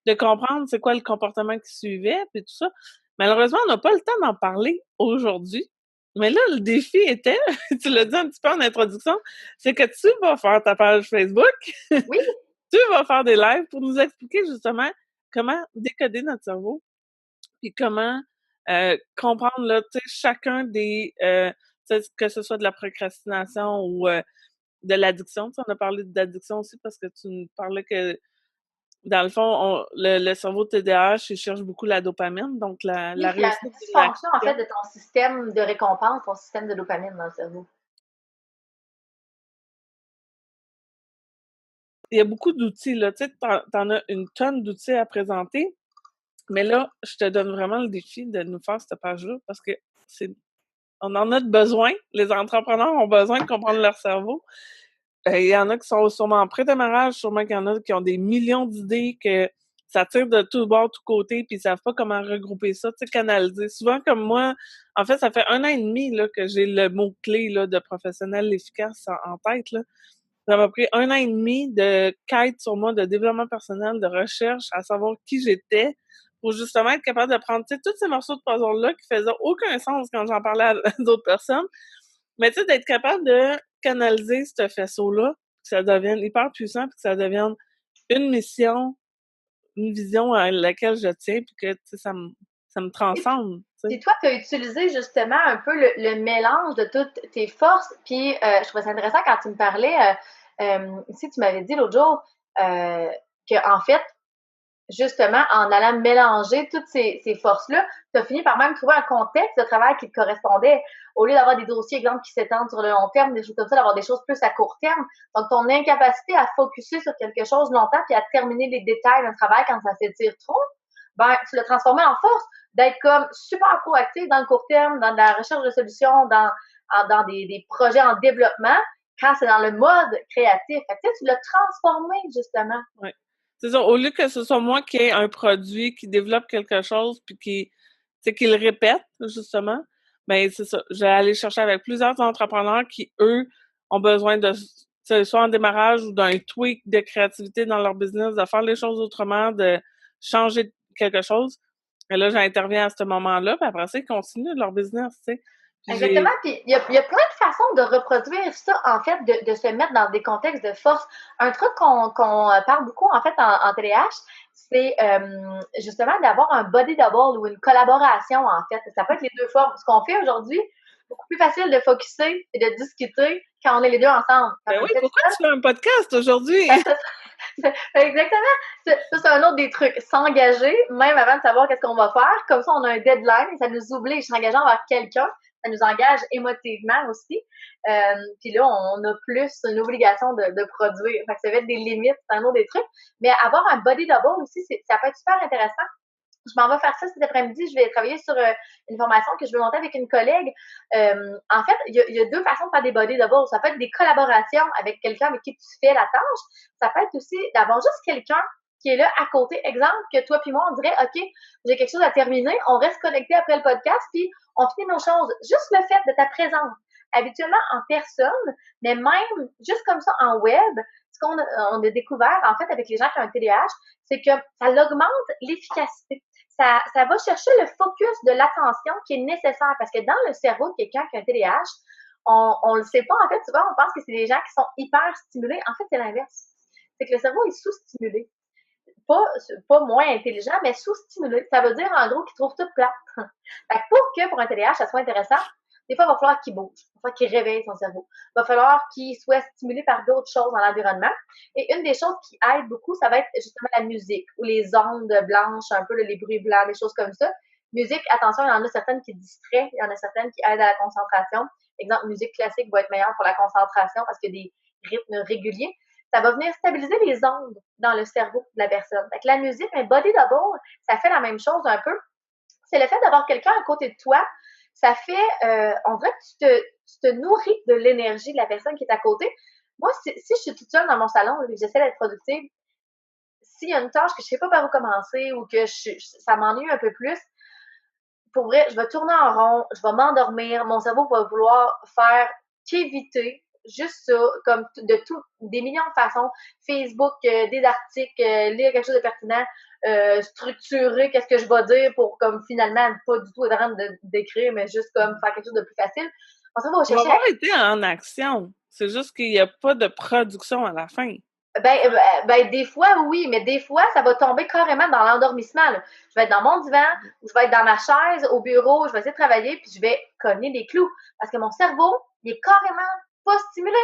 de comprendre c'est quoi le comportement qui suivait, puis tout ça. Malheureusement, on n'a pas le temps d'en parler aujourd'hui. Mais là, le défi était, tu l'as dit un petit peu en introduction, c'est que tu vas faire ta page Facebook. oui, Tu vas faire des lives pour nous expliquer justement comment décoder notre cerveau, puis comment comprendre là, tu sais, chacun des, que ce soit de la procrastination ou de l'addiction. Tu sais, on a parlé d'addiction aussi parce que tu nous parlais que dans le fond, le cerveau TDAH, il cherche beaucoup la dopamine, donc oui, la c'est la réussite d'une dysfonction en fait action. de ton système de récompense, ton système de dopamine dans le cerveau. Il y a beaucoup d'outils, là. Tu sais, t'en as une tonne d'outils à présenter, mais là, je te donne vraiment le défi de nous faire cette page-là parce que on en a besoin. Les entrepreneurs ont besoin de comprendre leur cerveau. Il y en a qui sont sûrement en pré-démarrage, sûrement qu'il y en a qui ont des millions d'idées, que ça tire de tous bords, tous côtés, puis ils savent pas comment regrouper ça, tu sais, canaliser. Souvent, comme moi, en fait, ça fait 1 an et demi là, que j'ai le mot-clé là, de professionnel efficace en tête. Là. Ça m'a pris 1 an et demi de quête sur moi, de développement personnel, de recherche, à savoir qui j'étais, pour justement être capable de prendre tous ces morceaux de puzzle-là qui faisaient aucun sens quand j'en parlais à d'autres personnes, mais tu sais, d'être capable de canaliser ce faisceau-là, que ça devienne hyper puissant, puis que ça devienne une mission, une vision à laquelle je tiens, puis que tu sais, ça me transcende. Tu sais. Puis toi, tu as utilisé justement un peu le mélange de toutes tes forces. Puis je trouvais ça intéressant quand tu me parlais, ici, tu m'avais dit l'autre jour que en fait, justement, en allant mélanger toutes ces forces-là, tu as fini par même trouver un contexte de travail qui te correspondait. Au lieu d'avoir des dossiers, exemple, qui s'étendent sur le long terme, des choses comme ça, d'avoir des choses plus à court terme. Donc, ton incapacité à focuser sur quelque chose longtemps puis à terminer les détails d'un travail quand ça s'étire trop, ben, tu l'as transformé en force d'être comme super proactif dans le court terme, dans la recherche de solutions, dans des projets en développement, quand c'est dans le mode créatif. Fait que, tu l'as transformé, justement. Ouais. C'est ça, au lieu que ce soit moi qui ai un produit, qui développe quelque chose, puis qui le répète, justement, ben c'est ça. Je vais aller chercher avec plusieurs entrepreneurs qui, eux, ont besoin de soit en démarrage ou d'un tweak de créativité dans leur business, de faire les choses autrement, de changer quelque chose. Et là, j'interviens à ce moment-là, puis après ça, ils continuent leur business, tu sais. Puis Exactement. Puis il y a plein de façons de reproduire ça, en fait, de se mettre dans des contextes de force. Un truc qu'on parle beaucoup, en fait, en TDAH, c'est justement d'avoir un body double ou une collaboration, en fait. Ça peut être les deux formes. Ce qu'on fait aujourd'hui, beaucoup plus facile de focuser et de discuter quand on est les deux ensemble. ben oui, pourquoi tu fais un podcast aujourd'hui? Exactement. Ça, c'est un autre des trucs. S'engager, même avant de savoir qu'est-ce qu'on va faire. Comme ça, on a un deadline et ça nous oblige. S'engager envers quelqu'un, ça nous engage émotivement aussi. Puis là, on a plus une obligation de produire. Fait que ça va être des limites, c'est un autre des trucs. Mais avoir un body double aussi, ça peut être super intéressant. Je m'en vais faire ça cet après-midi. Je vais travailler sur une formation que je vais monter avec une collègue. En fait, il y a deux façons de faire des body double. Ça peut être des collaborations avec quelqu'un avec qui tu fais la tâche. Ça peut être aussi d'avoir juste quelqu'un qui est là à côté. Exemple, que toi puis moi, on dirait, OK, j'ai quelque chose à terminer. On reste connecté après le podcast, puis on finit nos choses. Juste le fait de ta présence. Habituellement en personne, mais même juste comme ça en web, ce qu'on a découvert, en fait, avec les gens qui ont un TDAH, c'est que ça augmente l'efficacité. Ça va chercher le focus de l'attention qui est nécessaire parce que dans le cerveau de quelqu'un qui a un TDAH, on le sait pas, en fait, souvent, on pense que c'est des gens qui sont hyper stimulés. En fait, c'est l'inverse. C'est que le cerveau est sous-stimulé. Pas moins intelligent, mais sous-stimulé. Ça veut dire, en gros, qu'il trouve tout plate. Fait que pour un TDAH, ça soit intéressant, des fois, il va falloir qu'il bouge. Il va falloir qu'il réveille son cerveau. Il va falloir qu'il soit stimulé par d'autres choses dans l'environnement. Et une des choses qui aide beaucoup, ça va être justement la musique ou les ondes blanches, un peu les bruits blancs, des choses comme ça. Musique, attention, il y en a certaines qui distraient, il y en a certaines qui aident à la concentration. Exemple, musique classique va être meilleure pour la concentration parce qu'il y a des rythmes réguliers. Ça va venir stabiliser les ondes dans le cerveau de la personne. Fait que la musique, un body double, ça fait la même chose un peu. C'est le fait d'avoir quelqu'un à côté de toi. Ça fait, on dirait que tu te nourris de l'énergie de la personne qui est à côté. Moi, si je suis toute seule dans mon salon et que j'essaie d'être productive, s'il y a une tâche que je sais pas par où commencer ou que ça m'ennuie un peu plus, pour vrai, je vais tourner en rond, je vais m'endormir, mon cerveau va vouloir faire qu'éviter juste ça, comme des millions de façons, Facebook, des articles, lire quelque chose de pertinent, structurer qu'est-ce que je vais dire pour comme finalement pas du tout être en train d'écrire, mais juste comme faire quelque chose de plus facile. Mon cerveau va On va chercher avoir été en action. C'est juste qu'il n'y a pas de production à la fin. des fois, oui, mais des fois, ça va tomber carrément dans l'endormissement. Là. Je vais être dans mon divan, ou je vais être dans ma chaise, au bureau, je vais essayer de travailler, puis je vais cogner des clous. Parce que mon cerveau, il est carrément pas stimulé.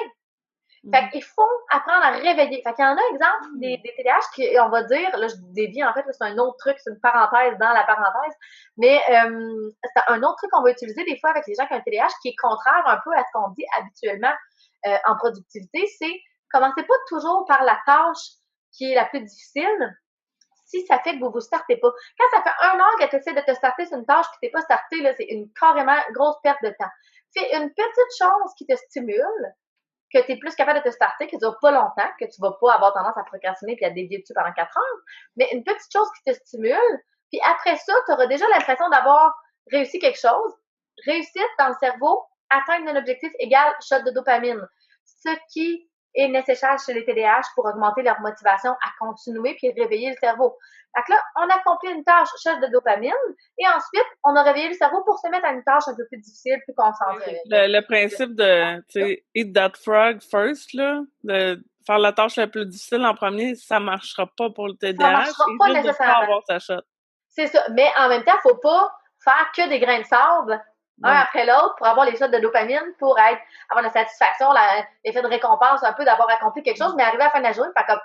Fait qu'il faut apprendre à réveiller. Fait qu'il y en a, exemple, des TDAH qui, on va dire, là, je dévie, en fait, là, c'est un autre truc, c'est une parenthèse dans la parenthèse, mais c'est un autre truc qu'on va utiliser des fois avec les gens qui ont un TDAH qui est contraire un peu à ce qu'on dit habituellement en productivité, c'est commencez pas toujours par la tâche qui est la plus difficile si ça fait que vous startez pas. Quand ça fait 1 heure que tu essaies de te starter sur une tâche et que t'es pas starté, là, c'est une carrément grosse perte de temps. Fais une petite chose qui te stimule, que tu es plus capable de te starter, que ça dure pas longtemps, que tu vas pas avoir tendance à procrastiner puis à dévier dessus pendant 4 heures, mais une petite chose qui te stimule, puis après ça, tu auras déjà l'impression d'avoir réussi quelque chose. Réussite dans le cerveau, atteindre un objectif égale shot de dopamine. Ce qui est nécessaire chez les TDAH pour augmenter leur motivation à continuer puis réveiller le cerveau. Donc là, on accomplit une tâche, shot de dopamine, et ensuite, on a réveillé le cerveau pour se mettre à une tâche un peu plus difficile, plus concentrée. Le principe de, tu sais, eat that frog first, là, de faire la tâche la plus difficile en premier, ça marchera pas pour le Ça TDAH. marchera Il pas risque de pas nécessairement. avoir sa shot. C'est ça. Mais en même temps, faut pas faire que des grains de sable, un après l'autre, pour avoir les shots de dopamine, pour avoir la satisfaction, l'effet de récompense un peu d'avoir accompli quelque chose, mais arriver à la fin de la journée, faire comme,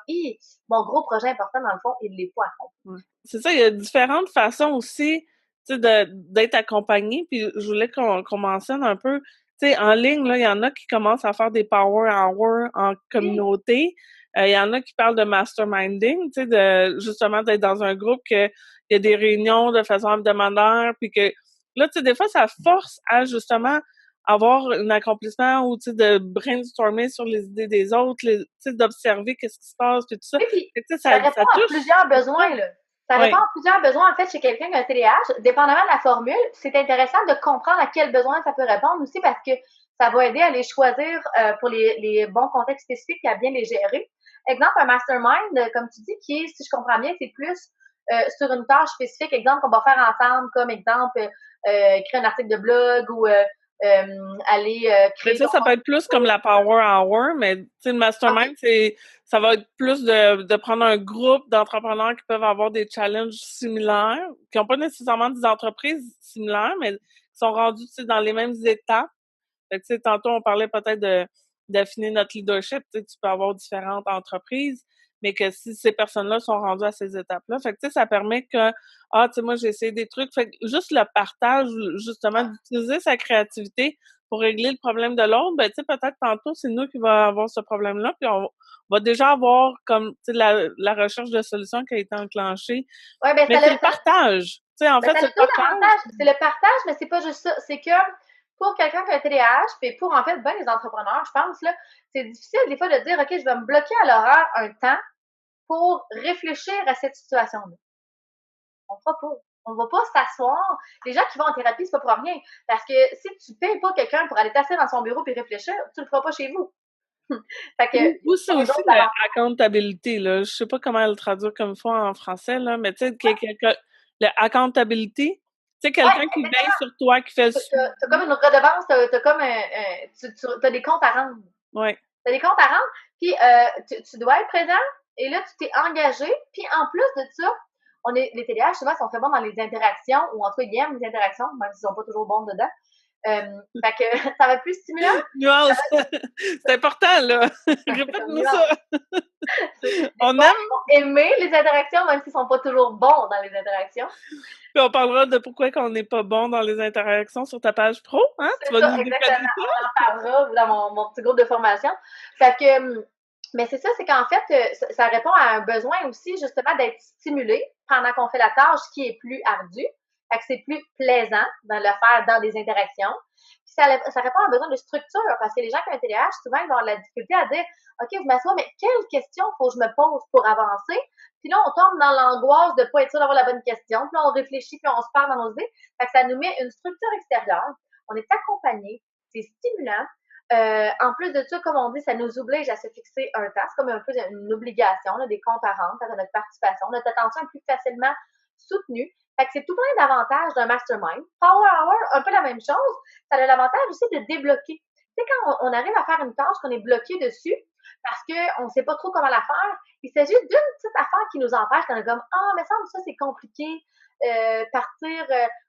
mon gros projet important, dans le fond, il l'est pas accompli. C'est ça, il y a différentes façons aussi, tu sais, d'être accompagné, puis je voulais qu'on mentionne un peu, tu sais, en ligne, là, il y en a qui commencent à faire des power hours en communauté. Il y en a qui parlent de masterminding, tu sais, justement d'être dans un groupe que il y a des réunions de façon hebdomadaire, puis que là, tu sais, des fois, ça force à justement avoir un accomplissement ou, tu sais, de brainstormer sur les idées des autres, tu sais, d'observer qu'est-ce qui se passe, puis tout ça. Oui, puis Fait que, ça répond à plusieurs besoins, là. Ça répond à plusieurs besoins, en fait, chez quelqu'un qui a un TDAH. Dépendamment de la formule, c'est intéressant de comprendre à quels besoins ça peut répondre aussi parce que ça va aider à les choisir pour les bons contextes spécifiques et à bien les gérer. Exemple, un mastermind, comme tu dis, qui est, si je comprends bien, c'est plus sur une tâche spécifique, exemple, qu'on va faire ensemble, comme exemple, écrire un article de blog ou aller créer... Mais ça peut être plus comme la Power Hour, mais tu sais, le mastermind, ça va être plus de prendre un groupe d'entrepreneurs qui peuvent avoir des challenges similaires, qui n'ont pas nécessairement des entreprises similaires, mais qui sont rendus, tu sais, dans les mêmes étapes. Fait que, tu sais, tantôt, on parlait peut-être d'affiner notre leadership. Tu sais, tu peux avoir différentes entreprises, mais que si ces personnes-là sont rendues à ces étapes-là, fait que, tu sais, ça permet que, tu sais, moi, j'ai essayé des trucs. Fait que juste le partage, justement, d'utiliser sa créativité pour régler le problème de l'autre, ben, tu sais, peut-être tantôt, c'est nous qui va avoir ce problème-là, puis on va déjà avoir, comme, tu sais, la recherche de solutions qui a été enclenchée. Ouais, ben, mais c'est le partage. Tu sais, en fait, c'est le partage. C'est le partage, mais c'est pas juste ça. C'est que pour quelqu'un qui a un TDAH, puis pour, en fait, ben les entrepreneurs, je pense, là, c'est difficile, des fois, de dire, OK, je vais me bloquer à l'horaire un temps pour réfléchir à cette situation-là. On fera pas. On va pas s'asseoir. Les gens qui vont en thérapie, c'est pas pour rien. Parce que si tu payes pas quelqu'un pour aller t'asseoir dans son bureau et réfléchir, tu le feras pas chez vous. Fait que, ou c'est aussi l'accountability, là. Je sais pas comment le traduire comme fois en français, là, mais tu sais, le accountability, tu sais, quelqu'un qui veille sur toi, qui fait le suivi. T'as comme une redevance, t'as comme t'as des comptes à rendre. Oui. T'as des comptes à rendre, puis tu dois être présent, et là, tu t'es engagé, puis en plus de ça, les TDAH, souvent, sont très bons dans les interactions, ou en tout cas, ils aiment les interactions, même s'ils sont pas toujours bons dedans. Fait que ça va être plus stimulant. Nuance. C'est important, là. Répète-nous ça. On aime. Aimer les interactions, même s'ils sont pas toujours bons dans les interactions. Puis on parlera de pourquoi qu'on n'est pas bon dans les interactions sur ta page pro, hein? Tu vas nous Exactement. décoder ça? On en parlera dans mon petit groupe de formation. Fait que, mais c'est ça, c'est qu'en fait, ça répond à un besoin aussi, justement, d'être stimulé pendant qu'on fait la tâche qui est plus ardue. Fait que c'est plus plaisant de le faire dans des interactions. Puis ça répond à un besoin de structure, parce que les gens qui ont un TDAH, souvent, ils vont avoir de la difficulté à dire, OK, je m'assois, mais quelle question faut que je me pose pour avancer? Puis là, on tombe dans l'angoisse de ne pas être sûr d'avoir la bonne question. Puis là, on réfléchit, puis on se parle dans nos idées. Fait que ça nous met une structure extérieure. On est accompagné. C'est stimulant. En plus de ça, comme on dit, ça nous oblige à se fixer un task, comme un peu une obligation, là, des comptes à rendre quant à notre participation. Notre attention est plus facilement soutenue. Fait que c'est tout plein d'avantages d'un mastermind. Power Hour, un peu la même chose. Ça a l'avantage aussi de débloquer. Tu sais, quand on arrive à faire une tâche qu'on est bloqué dessus, parce qu'on ne sait pas trop comment la faire, il s'agit d'une petite affaire qui nous empêche, qu'on est comme, ah, mais ça, c'est compliqué, partir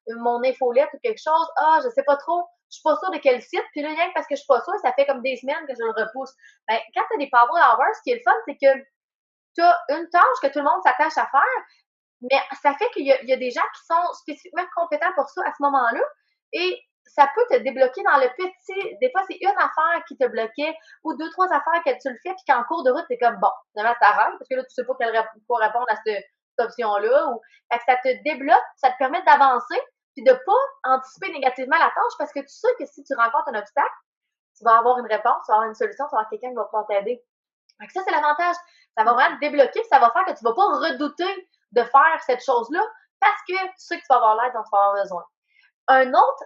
mon infolette ou quelque chose, ah, je sais pas trop, je suis pas sûre de quel site, puis là, rien que parce que je suis pas sûre, ça fait comme des semaines que je le repousse. Ben, quand tu as des Power Hours, ce qui est le fun, c'est que tu as une tâche que tout le monde s'attache à faire, mais ça fait qu'il y a des gens qui sont spécifiquement compétents pour ça à ce moment-là, et ça peut te débloquer dans le petit. Des fois, c'est une affaire qui te bloquait, ou deux, trois affaires que tu le fais, puis qu'en cours de route, t'es comme, bon, finalement, t'arrêtes, parce que là, tu sais pas quoi répondre à cette option-là, ou, fait que ça te débloque, ça te permet d'avancer, puis de pas anticiper négativement la tâche, parce que tu sais que si tu rencontres un obstacle, tu vas avoir une réponse, tu vas avoir une solution, tu vas avoir quelqu'un qui va pouvoir t'aider. Fait que ça, c'est l'avantage. Ça va vraiment te débloquer, puis ça va faire que tu vas pas redouter de faire cette chose-là, parce que tu sais que tu vas avoir l'aide dont tu vas avoir besoin. Un autre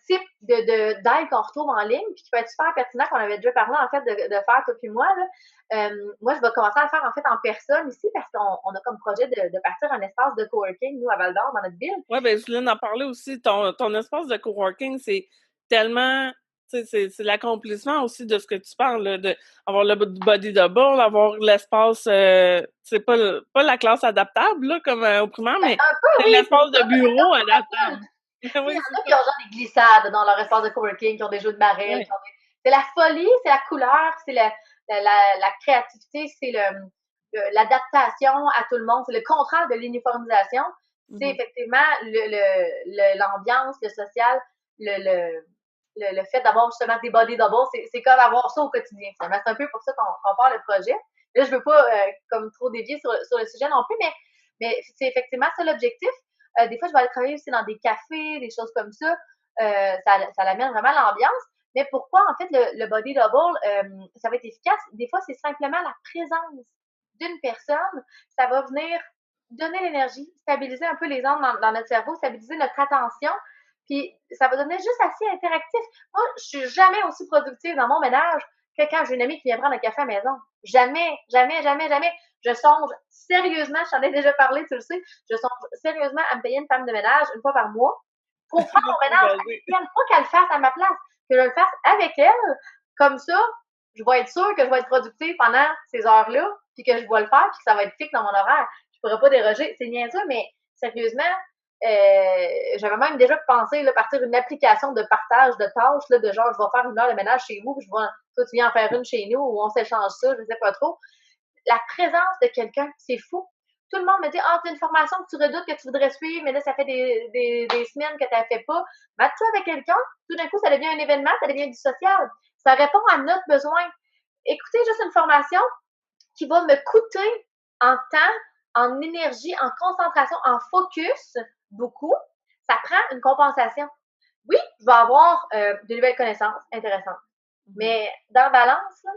type d'aide qu'on retrouve en ligne, puis qui peut être super pertinent, qu'on avait déjà parlé, en fait, de faire, toi puis moi, là, moi, je vais commencer à le faire, en fait, en personne ici, parce qu'on a comme projet de partir un espace de coworking, nous, à Val-d'Or, dans notre ville. Oui, ben je voulais en parler aussi. Ton espace de coworking, c'est tellement... C'est l'accomplissement aussi de ce que tu parles, là, avoir le body double, avoir l'espace... c'est pas la classe adaptable, là, comme au primaire, mais c'est l'espace de bureau adaptable. Il y en a qui ont genre des glissades dans leur espace de coworking, qui ont des jeux de marelle. C'est la folie, c'est la couleur, c'est la créativité, c'est l'adaptation à tout le monde, c'est le contraire de l'uniformisation. C'est effectivement l'ambiance, le social, le fait d'avoir justement des body doubles, c'est comme avoir ça au quotidien. C'est un peu pour ça qu'on part le projet. Là, je veux pas comme trop dévier sur le sujet non plus, mais c'est effectivement ça l'objectif. Des fois, je vais aller travailler aussi dans des cafés, des choses comme ça. Ça l'amène vraiment l'ambiance. Mais pourquoi, en fait, le body double, ça va être efficace? Des fois, c'est simplement la présence d'une personne. Ça va venir donner l'énergie, stabiliser un peu les ondes dans notre cerveau, stabiliser notre attention. Puis, ça va devenir juste assez interactif. Moi, je suis jamais aussi productive dans mon ménage que quand j'ai une amie qui vient prendre un café à la maison. Jamais, jamais, jamais, jamais. Je songe sérieusement, je t'en ai déjà parlé, tu le sais, je songe sérieusement à me payer une femme de ménage une fois par mois pour faire mon ménage avec elle, pas qu'elle le fasse à ma place, que je le fasse avec elle. Comme ça, je vais être sûre que je vais être productive pendant ces heures-là, puis que je vais le faire, puis que ça va être fixe dans mon horaire. Je pourrais pas déroger. C'est niaiseux, mais sérieusement, j'avais même déjà pensé là, partir une application de partage de tâches, là, de genre, je vais faire une heure de ménage chez vous, puis toi, tu viens en faire une chez nous, ou on s'échange ça, je sais pas trop. La présence de quelqu'un, c'est fou. Tout le monde me dit, ah, c'est une formation que tu redoutes, que tu voudrais suivre, mais là, ça fait des semaines que tu n'as fait pas. Mets-toi avec quelqu'un, tout d'un coup, ça devient un événement, ça devient du social. Ça répond à notre besoin. Écoutez juste une formation qui va me coûter en temps, en énergie, en concentration, en focus, beaucoup. Ça prend une compensation. Oui, je vais avoir de nouvelles connaissances intéressantes. Mais dans la balance, là,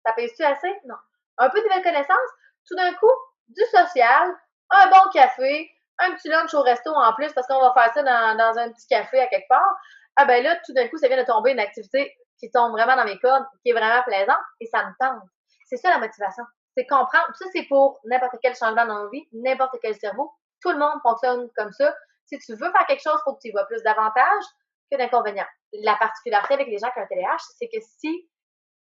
ça pèse-tu assez? Non. Un peu de nouvelles connaissances, tout d'un coup, du social, un bon café, un petit lunch au resto en plus, parce qu'on va faire ça dans un petit café à quelque part. Ah ben là, tout d'un coup, ça vient de tomber une activité qui tombe vraiment dans mes cordes, qui est vraiment plaisante, et ça me tente. C'est ça la motivation. C'est comprendre. Ça, c'est pour n'importe quel changement dans nos vies, n'importe quel cerveau. Tout le monde fonctionne comme ça. Si tu veux faire quelque chose, il faut que tu y vois plus d'avantages que d'inconvénients. La particularité avec les gens qui ont un TDAH, c'est que si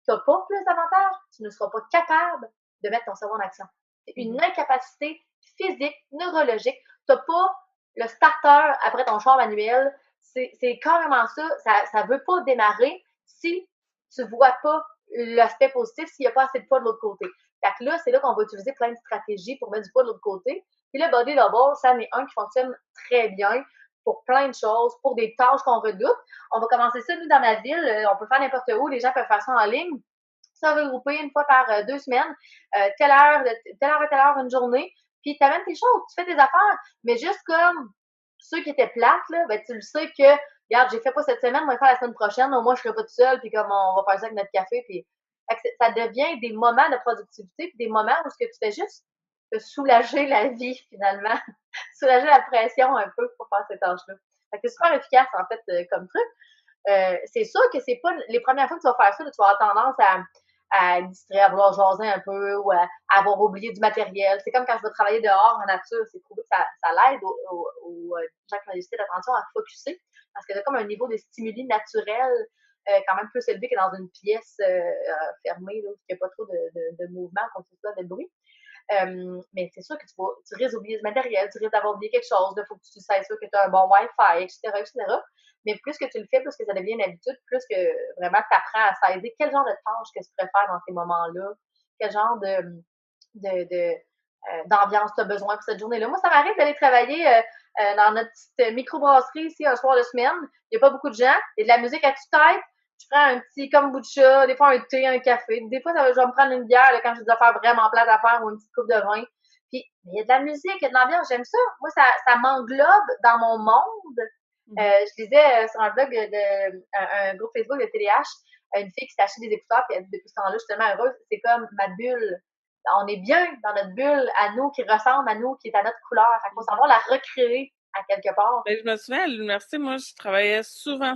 tu n'as pas plus d'avantages, tu ne seras pas capable de mettre ton cerveau en action. C'est une incapacité physique, neurologique. Tu n'as pas le starter après ton char manuel. C'est carrément ça. Ça ne veut pas démarrer si tu ne vois pas l'aspect positif, s'il n'y a pas assez de poids de l'autre côté. Fait que là, c'est là qu'on va utiliser plein de stratégies pour mettre du poids de l'autre côté. Puis le body double, ça en est un qui fonctionne très bien pour plein de choses, pour des tâches qu'on redoute. On va commencer ça, nous, dans ma ville. On peut faire n'importe où. Les gens peuvent faire ça en ligne. Ça regrouper une fois par 2 semaines, telle heure à telle heure, une journée. Puis, tu amènes tes choses, tu fais tes affaires. Mais juste comme ceux qui étaient plates, là, ben, tu le sais que, regarde, j'ai fait pas cette semaine, on va le faire la semaine prochaine. Au moins, je serai pas tout seul. Puis, comme on va faire ça avec notre café. Puis, ça devient des moments de productivité. Puis, des moments où ce que tu fais juste te soulager la vie, finalement. Soulager la pression un peu pour faire ces tâches-là. Fait que c'est super efficace, en fait, comme truc. C'est sûr que c'est pas les premières fois que tu vas faire ça, là, tu vas avoir tendance à être distrait, à vouloir jaser un peu ou à avoir oublié du matériel. C'est comme quand je vais travailler dehors en nature, c'est prouvé que ça l'aide aux gens qui ont des déficits d'attention à focusser parce que tu as comme un niveau de stimuli naturel quand même plus élevé que dans une pièce fermée, là, où il n'y a pas trop de mouvement, quoi que ce soit, de bruit. Mais c'est sûr que tu risques d'oublier du matériel, tu risques d'avoir oublié quelque chose, il faut que tu sais sûr que tu as un bon Wi-Fi, etc. Mais plus que tu le fais, plus que ça devient une habitude, plus que vraiment tu apprends à saisir quel genre de tâches que tu préfères dans ces moments-là, quel genre d'ambiance tu as besoin pour cette journée-là. Moi, ça m'arrive d'aller travailler dans notre petite microbrasserie ici un soir de semaine. Il n'y a pas beaucoup de gens. Il y a de la musique à tue-tête. Je prends un petit kombucha, des fois un thé, un café. Des fois, je vais me prendre une bière là, quand j'ai des affaires vraiment plates à faire ou une petite coupe de vin. Puis, il y a de la musique, il y a de l'ambiance, j'aime ça. Moi, ça m'englobe dans mon monde. Je lisais sur un blog un groupe Facebook de TDH, une fille qui s'est acheté des écouteurs, puis elle dit depuis ce temps-là, je suis tellement heureuse, c'est comme ma bulle. On est bien dans notre bulle à nous, qui ressemble à nous, qui est à notre couleur. Fait qu'il faut savoir la recréer à quelque part. Ben, je me souviens, à l'université, moi, je travaillais souvent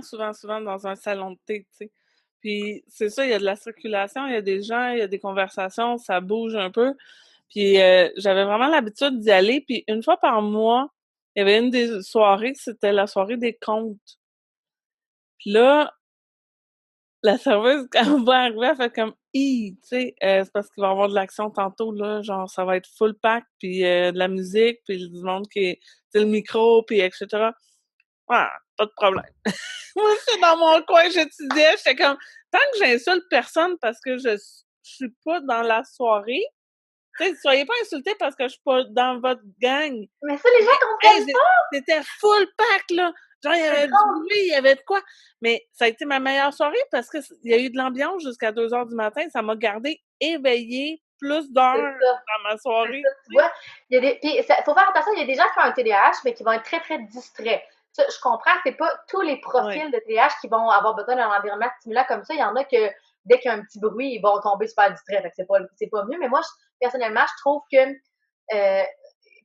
dans un salon de thé, tu sais. Puis c'est ça, il y a de la circulation, il y a des gens, il y a des conversations, ça bouge un peu. Puis j'avais vraiment l'habitude d'y aller. Puis une fois par mois, il y avait une des soirées, c'était la soirée des comptes. Puis là, la serveuse, quand on va arriver, elle fait comme tu sais, c'est parce qu'il va y avoir de l'action tantôt, là, genre ça va être full pack, puis de la musique, puis du monde qui est, tu sais, le micro, puis etc. Ah, pas de problème. Moi, j'étais dans mon coin, j'étudiais, j'étais comme, tant que j'insulte personne parce que je suis pas dans la soirée, tu sais, soyez pas insultés parce que je suis pas dans votre gang. Mais ça, les gens Hey, comprennent pas! c'était full pack, là. Genre, il y C'est avait du drôle! bruit, il y avait de quoi. Mais ça a été ma meilleure soirée parce que il y a eu de l'ambiance jusqu'à 2 heures du matin. Ça m'a gardé éveillée plus d'heures C'est ça. dans ma C'est soirée. ça, tu vois. Il y a des, puis faut faire attention, il y a des gens qui ont un TDAH, mais qui vont être très, très distraits. Ça, je comprends, c'est pas tous les Ouais. profils de TDAH qui vont avoir besoin d'un environnement stimulant comme ça. Il y en a que dès qu'il y a un petit bruit, ils vont tomber super distraits. Fait que c'est pas mieux. Mais moi, personnellement, je trouve que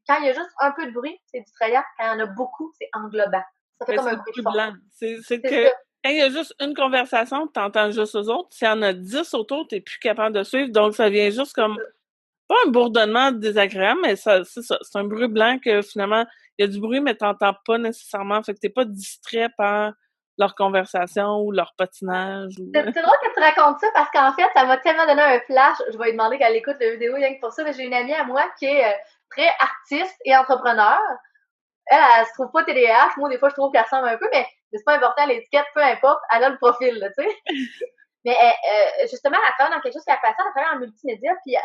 quand il y a juste un peu de bruit, c'est distrayant. Quand il y en a beaucoup, c'est englobant. Ça fait Mais comme c'est un le bruit de bruit fond. blanc. C'est C'est que ça. quand il y a juste une conversation, t'entends juste aux autres. S'il y en a 10 autour, t'es plus capable de suivre. Donc, ça vient juste C'est comme ça. pas un bourdonnement désagréable, mais ça, c'est ça. C'est un bruit blanc que finalement, il y a du bruit, mais t'entends pas nécessairement. Fait que t'es pas distrait par leur conversation ou leur patinage. Ou... C'est drôle que tu racontes ça parce qu'en fait, ça m'a tellement donné un flash. Je vais lui demander qu'elle écoute la vidéo rien que pour ça. Mais j'ai une amie à moi qui est très artiste et entrepreneur. Elle se trouve pas TDAH. Moi, des fois, je trouve qu'elle ressemble un peu, mais c'est pas important, l'étiquette, peu importe. Elle a le profil, là, tu sais. Mais justement, elle travaille dans quelque chose qui est passé. Elle travaille en multimédia. Puis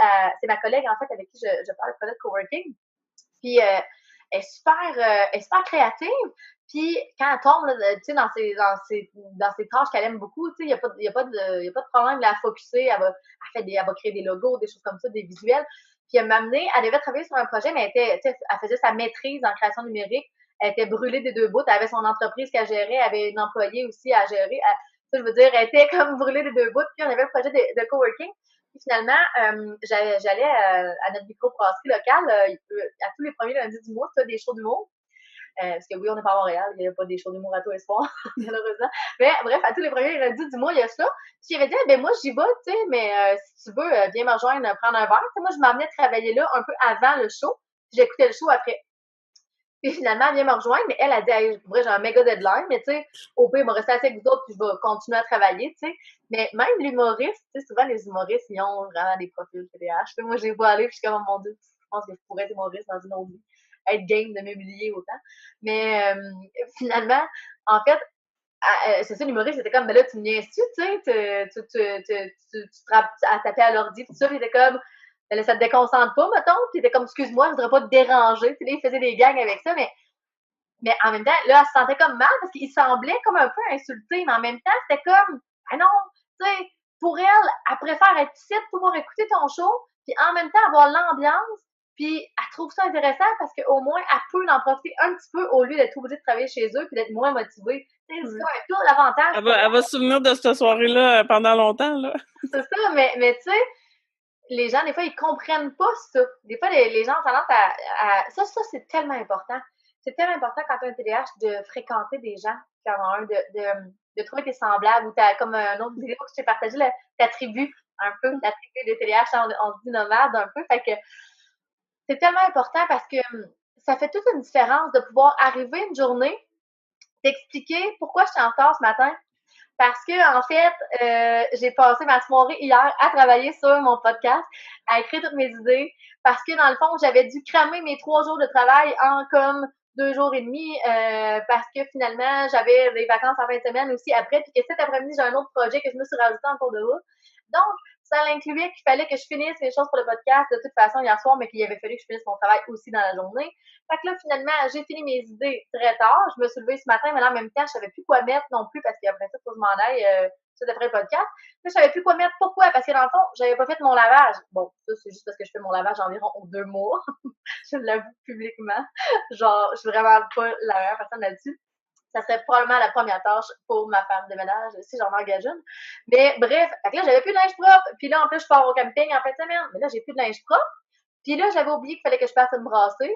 c'est ma collègue, en fait, avec qui je parle de projet de coworking. Puis elle est super créative. Puis quand elle tombe, tu sais, dans ses tâches qu'elle aime beaucoup, tu sais, il y a pas de problème de la focuser. Elle va créer des logos, des choses comme ça, des visuels. Puis elle m'a amené, elle devait travailler sur un projet, mais elle faisait sa maîtrise en création numérique. Elle était brûlée des deux bouts. Elle avait son entreprise qu'elle gérait, elle avait une employée aussi à gérer. Je veux dire, elle était comme brûlée des deux bouts. Puis on avait le projet de coworking. Puis finalement, j'allais à notre microbrasserie locale à tous les premiers lundis du mois, tu as des shows d'humour. Parce que oui, on n'est pas à Montréal, il n'y a pas des shows d'humour à tous les soirs, malheureusement. Mais bref, à tous les premiers lundis du mois, il y a ça. Puis j'avais dit, ben moi, j'y vais, tu sais, mais si tu veux, viens me rejoindre, prendre un verre. T'sais, moi, je m'emmenais travailler là un peu avant le show. Puis j'écoutais le show après. Puis finalement, elle vient me rejoindre, mais elle a dit, hey, pour vrai, j'ai un méga deadline, mais tu sais, au pire, il m'a resté assez avec vous autres, puis je vais continuer à travailler, tu sais. Mais même l'humoriste, tu sais, souvent les humoristes, ils ont vraiment des profils TDAH. Moi, j'ai beau aller, puis je suis comme, oh mon Dieu, je pense que je pourrais être humoriste dans une autre vie, être game de m'humilier autant. Mais finalement, en fait, c'est ça, l'humoriste, c'était comme, mais là, tu me niaises-tu, tu sais, tu te taper à l'ordi, tout ça, puis était comme, là, ça te déconcentre pas, mettons, puis t'es comme, excuse-moi, je voudrais pas te déranger, puis là, il faisait des gags avec ça, mais en même temps, là, elle se sentait comme mal parce qu'il semblait comme un peu insulté, mais en même temps, c'était comme, ah non, tu sais, pour elle, elle préfère être ici, pouvoir écouter ton show, puis en même temps avoir l'ambiance, puis elle trouve ça intéressant parce qu'au moins, elle peut en profiter un petit peu au lieu d'être obligée de travailler chez eux puis d'être moins motivée. C'est comme un tour d'avantage. Elle va se souvenir de cette soirée-là pendant longtemps, là. C'est ça, mais tu sais, les gens, des fois, ils comprennent pas ça. Des fois, les gens ont tendance ça, c'est tellement important. C'est tellement important quand tu as un TDAH de fréquenter des gens qui en ont un, de trouver tes semblables ou comme un autre vidéo que je t'ai partagé, ta tribu, un peu, la tribu des TDAH, on se dit nomade un peu. Fait que c'est tellement important parce que ça fait toute une différence de pouvoir arriver une journée, t'expliquer pourquoi je suis en retard ce matin, parce que, en fait, j'ai passé ma soirée hier à travailler sur mon podcast, à écrire toutes mes idées, parce que, dans le fond, j'avais dû cramer mes 3 jours de travail en comme 2 jours et demi, parce que finalement, j'avais des vacances en fin de semaine aussi après, puis que cet après-midi, j'ai un autre projet que je me suis rajouté en cours de route. Donc, ça incluait qu'il fallait que je finisse mes choses pour le podcast de toute façon hier soir, mais qu'il avait fallu que je finisse mon travail aussi dans la journée. Fait que là, finalement, j'ai fini mes idées très tard. Je me suis levée ce matin, mais là, en même temps, je savais plus quoi mettre non plus parce qu'après ça, il faut que je m'en aille ça d'après le podcast. Là, je savais plus quoi mettre. Pourquoi? Parce que dans le fond, j'avais pas fait mon lavage. Bon, ça, c'est juste parce que je fais mon lavage environ 2 mois. Je l'avoue publiquement. Genre, je suis vraiment pas la meilleure personne là-dessus. Ça serait probablement la première tâche pour ma femme de ménage si j'en engage une. Mais bref, fait que là, j'avais plus de linge propre. Puis là, en plus, je pars au camping en fin de semaine. Mais là, j'ai plus de linge propre. Puis là, j'avais oublié qu'il fallait que je parte me brasser.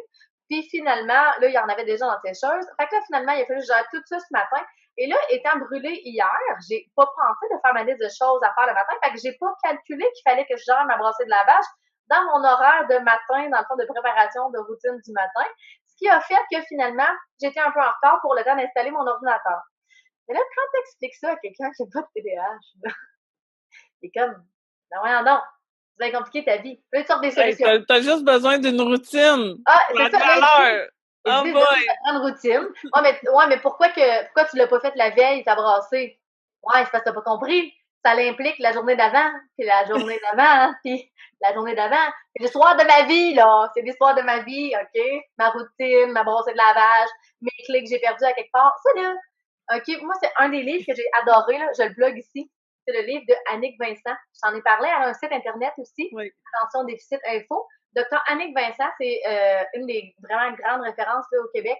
Puis finalement, là, il y en avait déjà dans ces choses. Fait que là, finalement, il a fallu que je gère tout ça ce matin. Et là, étant brûlée hier, j'ai pas pensé de faire ma liste de choses à faire le matin. Fait que j'ai pas calculé qu'il fallait que je gère ma brassée de lavage dans mon horaire de matin, dans le fond de préparation de routine du matin. Ce qui a fait que finalement, j'étais un peu en retard pour le temps d'installer mon ordinateur. Mais là, quand tu expliques ça à quelqu'un qui n'a pas de TDAH, c'est comme, non, voyons donc, vous avez compliqué ta vie. Là, tu sors des solutions. Hey, t'as juste besoin d'une routine. Ah, c'est ça. Valeur. Oh boy! Ça prend une routine. Ouais, mais pourquoi tu l'as pas fait la veille, t'as brassé? Ouais, c'est parce que t'as pas compris. Ça l'implique la journée d'avant, puis la journée d'avant, puis la journée d'avant. C'est l'histoire de ma vie, là. C'est l'histoire de ma vie, OK? Ma routine, ma brassée de lavage, mes clés que j'ai perdues à quelque part. Ça, là, OK? Moi, c'est un des livres que j'ai adoré, là. Je le blog ici. C'est le livre de Annick Vincent. J'en ai parlé, elle a un site Internet aussi. Oui. Attention, déficit info. Docteur Annick Vincent, c'est une des vraiment grandes références là, au Québec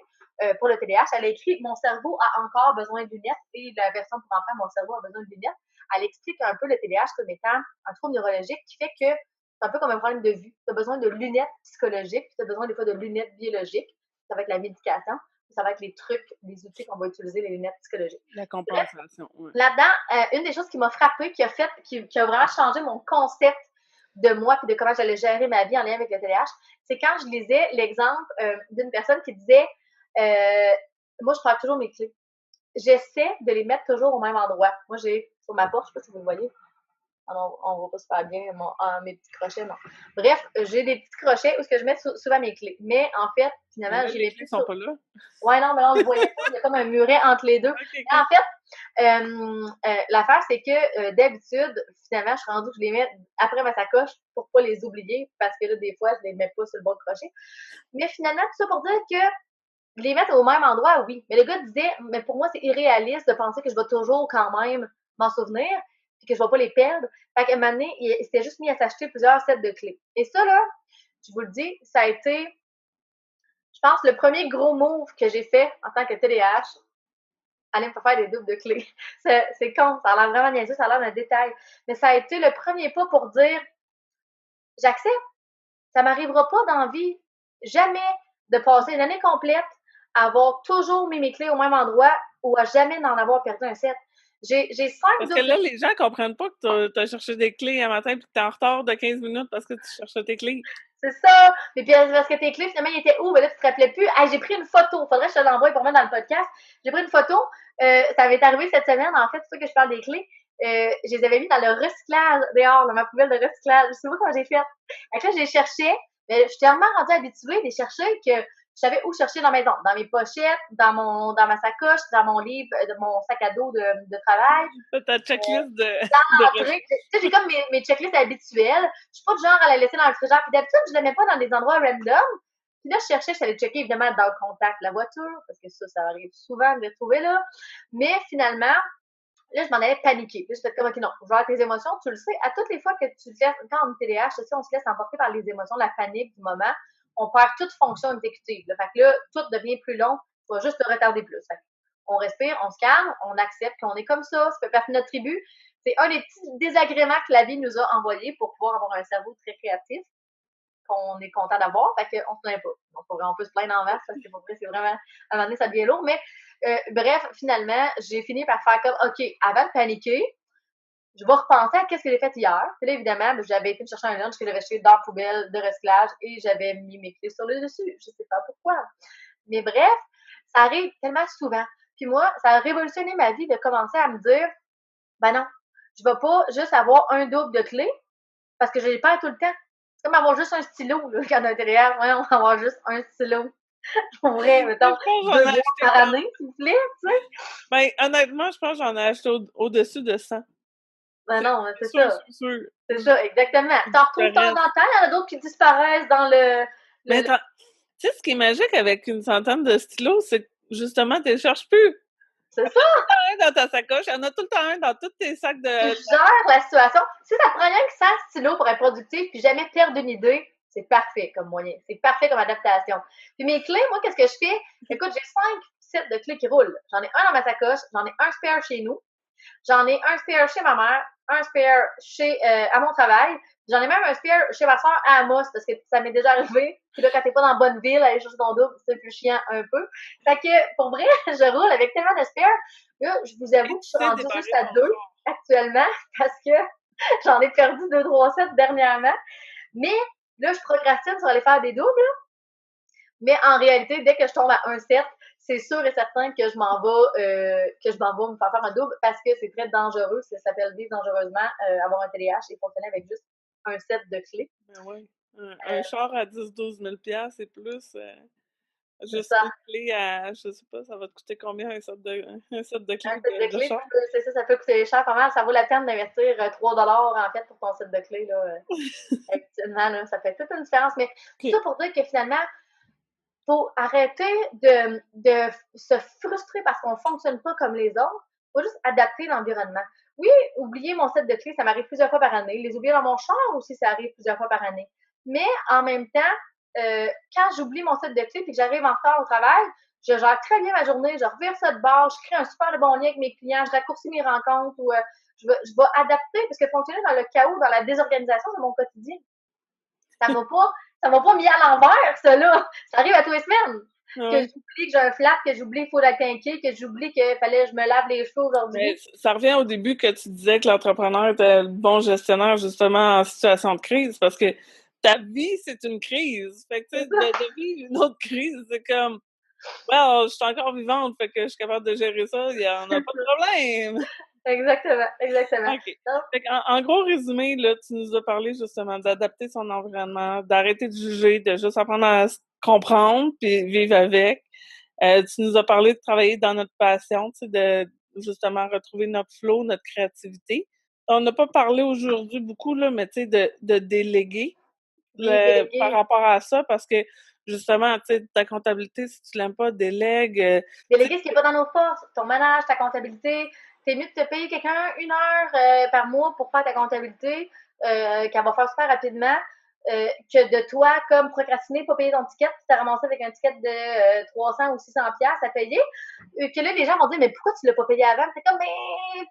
pour le TDAH. Elle a écrit Mon cerveau a encore besoin de lunettes et la version pour enfants Mon cerveau a besoin de lunettes. Elle explique un peu le TDAH comme étant un trouble neurologique qui fait que c'est un peu comme un problème de vue. Tu as besoin de lunettes psychologiques, tu as besoin des fois de lunettes biologiques. Ça va être la médication, ça va être les trucs, les outils qu'on va utiliser, les lunettes psychologiques. La compensation, oui. Là-dedans, une des choses qui m'a frappée, qui a vraiment changé mon concept de moi et de comment j'allais gérer ma vie en lien avec le TDAH, c'est quand je lisais l'exemple d'une personne qui disait moi, je perds toujours mes clés. J'essaie de les mettre toujours au même endroit. Moi, j'ai sur ma porte, je ne sais pas si vous le voyez. On ne voit pas super bien mes petits crochets, non. Bref, j'ai des petits crochets où ce que je mets souvent mes clés. Mais en fait, finalement, les clés sont pas là. Ouais, non, mais là, on le voyait pas. Il y a comme un muret entre les deux. Okay. En fait, l'affaire, c'est que d'habitude, finalement, je suis rendue que je les mets après ma sacoche pour pas les oublier parce que là, des fois, je les mets pas sur le bon crochet. Mais finalement, tout ça pour dire que les mettre au même endroit, oui. Mais le gars disait, mais pour moi, c'est irréaliste de penser que je vais toujours quand même m'en souvenir et que je vais pas les perdre. Fait qu'à un moment donné, il s'était juste mis à s'acheter plusieurs sets de clés. Et ça, là, je vous le dis, ça a été, je pense, le premier gros move que j'ai fait en tant que TDAH. Aller me faire des doubles de clés. C'est con, ça a l'air vraiment niaiseux, ça a l'air d'un détail. Mais ça a été le premier pas pour dire, j'accepte. Ça m'arrivera pas dans la vie, jamais, de passer une année complète à avoir toujours mis mes clés au même endroit ou à jamais n'en avoir perdu un set. J'ai 5 Parce que là, les gens comprennent pas que tu as cherché des clés un matin et que tu es en retard de 15 minutes parce que tu cherchais tes clés. c'est ça. Mais puis, parce que tes clés, finalement, ils étaient où? Ben là, tu te rappelais plus. Ah, j'ai pris une photo. Faudrait que je te l'envoie pour mettre dans le podcast. J'ai pris une photo. Ça m'est arrivé cette semaine, en fait, c'est ça que je parle des clés. Je les avais mis dans le recyclage dehors, dans ma poubelle de recyclage. Je sais pas comment j'ai fait. Donc là, je les cherchais. Mais je suis tellement rendue habituée de les chercher que je savais où chercher dans la maison. Dans mes pochettes, dans ma sacoche, dans mon livre, mon sac à dos de travail. Ta checklist Dans l'entrée. Tu sais, j'ai comme mes checklists habituelles. Je suis pas du genre à la laisser dans le frigidaire. Puis d'habitude, je la mets pas dans des endroits random. Puis là, je cherchais, je allée checker évidemment dans le contact la voiture, parce que ça arrive souvent de les trouver là. Mais finalement, là, je m'en allais paniquer. Là, je fais comme, OK, non, je vais avoir tes émotions. Tu le sais, à toutes les fois que tu te laisses, quand on est TDAH, tu sais, on se laisse emporter par les émotions, la panique du moment, on perd toute fonction exécutive. Là. Fait que là, tout devient plus long. Tu vas juste te retarder plus. Fait on respire, on se calme, on accepte qu'on est comme ça fait partie de notre tribu. C'est un des petits désagréments que la vie nous a envoyés pour pouvoir avoir un cerveau très créatif qu'on est content d'avoir, fait qu'on se plaint pas. Donc, on peut se plaindre en masse parce que pour vrai, c'est vraiment, à un moment donné, ça devient lourd, mais bref, finalement, j'ai fini par faire comme, OK, avant de paniquer, je vais repenser à qu'est-ce que j'ai fait hier. Puis là, évidemment, j'avais été me chercher un lunch que j'avais acheté dans la poubelle de recyclage et j'avais mis mes clés sur le dessus. Je sais pas pourquoi. Mais bref, ça arrive tellement souvent. Puis moi, ça a révolutionné ma vie de commencer à me dire, ben non, je vais pas juste avoir un double de clés parce que je les perds tout le temps. C'est comme avoir juste un stylo, là, quand on est derrière. Ouais, on va avoir juste un stylo. Je pourrais, mettons, 2 mois par année, s'il vous plaît, tu sais. Ben, honnêtement, je pense que j'en ai acheté au-dessus de 100. Ben non, c'est sûr, ça. sûr. C'est ça, exactement. T'en retrouves de temps en temps, il y en a d'autres qui disparaissent dans le... Mais tu sais, ce qui est magique avec une centaine de stylos, c'est que justement, tu les cherches plus. C'est ça. Il y en a tout le temps un dans ta sacoche, il y en a tout le temps un dans tous tes sacs de... Tu gères la situation. Si ça te prend rien que 100 stylos pour être productif puis jamais perdre une idée, c'est parfait comme moyen. C'est parfait comme adaptation. Puis mes clés, moi, qu'est-ce que je fais? Écoute, j'ai 5 sets de clés qui roulent. J'en ai un dans ma sacoche, j'en ai un spare chez nous, j'en ai un spare chez ma mère, un spare à mon travail. J'en ai même un spare chez ma soeur à Amos, parce que ça m'est déjà arrivé. Puis là, quand t'es pas dans la bonne ville, aller chercher ton double, c'est plus chiant un peu. Fait que, pour vrai, je roule avec tellement de spares. Là, je vous avoue que je suis rendue juste à 2 actuellement, parce que j'en ai perdu 2-3 sets dernièrement. Mais là, je procrastine sur aller faire des doubles. Mais en réalité, dès que je tombe à un set, c'est sûr et certain que je m'en vais me faire un double parce que c'est très dangereux. Ça s'appelle vivre dangereusement, avoir un TDAH et fonctionner avec juste un set de clés. Ben oui. Un char à 10-12 000 $ et plus, juste ça. une clé à, je sais pas, ça va te coûter combien un set de clés Un set de de clés, char? c'est ça, ça peut coûter cher pas mal. Ça vaut la peine d'investir 3 $ en fait pour ton set de clés. Là, actuellement, là, ça fait toute une différence. Mais tout ça pour dire que finalement, faut arrêter de se frustrer parce qu'on fonctionne pas comme les autres. Faut juste adapter l'environnement. Oui, oublier mon set de clés, ça m'arrive plusieurs fois par année. Les oublier dans mon char aussi, ça arrive plusieurs fois par année. Mais en même temps, quand j'oublie mon set de clés et que j'arrive en retard au travail, je gère très bien ma journée, je revire ça de bord, je crée un super bon lien avec mes clients, je raccourcis mes rencontres ou je vais adapter parce que fonctionner dans le chaos, dans la désorganisation, c'est mon quotidien. Ça m'a pas mis à l'envers, ça, là. Ça arrive à tous les semaines. Que j'oublie que j'ai un flap, que j'oublie qu'il faut la quinquer, que j'oublie qu'il fallait que je me lave les cheveux aujourd'hui. Mais ça revient au début que tu disais que l'entrepreneur était le bon gestionnaire, justement, en situation de crise, parce que ta vie, c'est une crise. Fait que, tu sais, de vivre une autre crise, c'est comme, well, je suis encore vivante, fait que je suis capable de gérer ça, il y en a pas de problème. Exactement, exactement. OK. Fait en gros résumé, là, tu nous as parlé justement d'adapter son environnement, d'arrêter de juger, de juste apprendre à se comprendre puis vivre avec. Tu nous as parlé de travailler dans notre passion, tu sais, de justement retrouver notre flow, notre créativité. On n'a pas parlé aujourd'hui beaucoup, là, mais tu sais, de déléguer par rapport à ça, parce que justement, tu sais, ta comptabilité, si tu l'aimes pas, délègue. Déléguer ce qui n'est pas dans nos forces, ton ménage, ta comptabilité. C'est mieux de te payer quelqu'un 1 heure par mois pour faire ta comptabilité, qu'elle va faire super rapidement, que de toi, comme procrastiner, pas payer ton ticket, puis t'as ramassé avec un ticket de 300 ou 600 pièces à payer. Que là, les gens vont dire, mais pourquoi tu l'as pas payé avant? C'est comme, mais...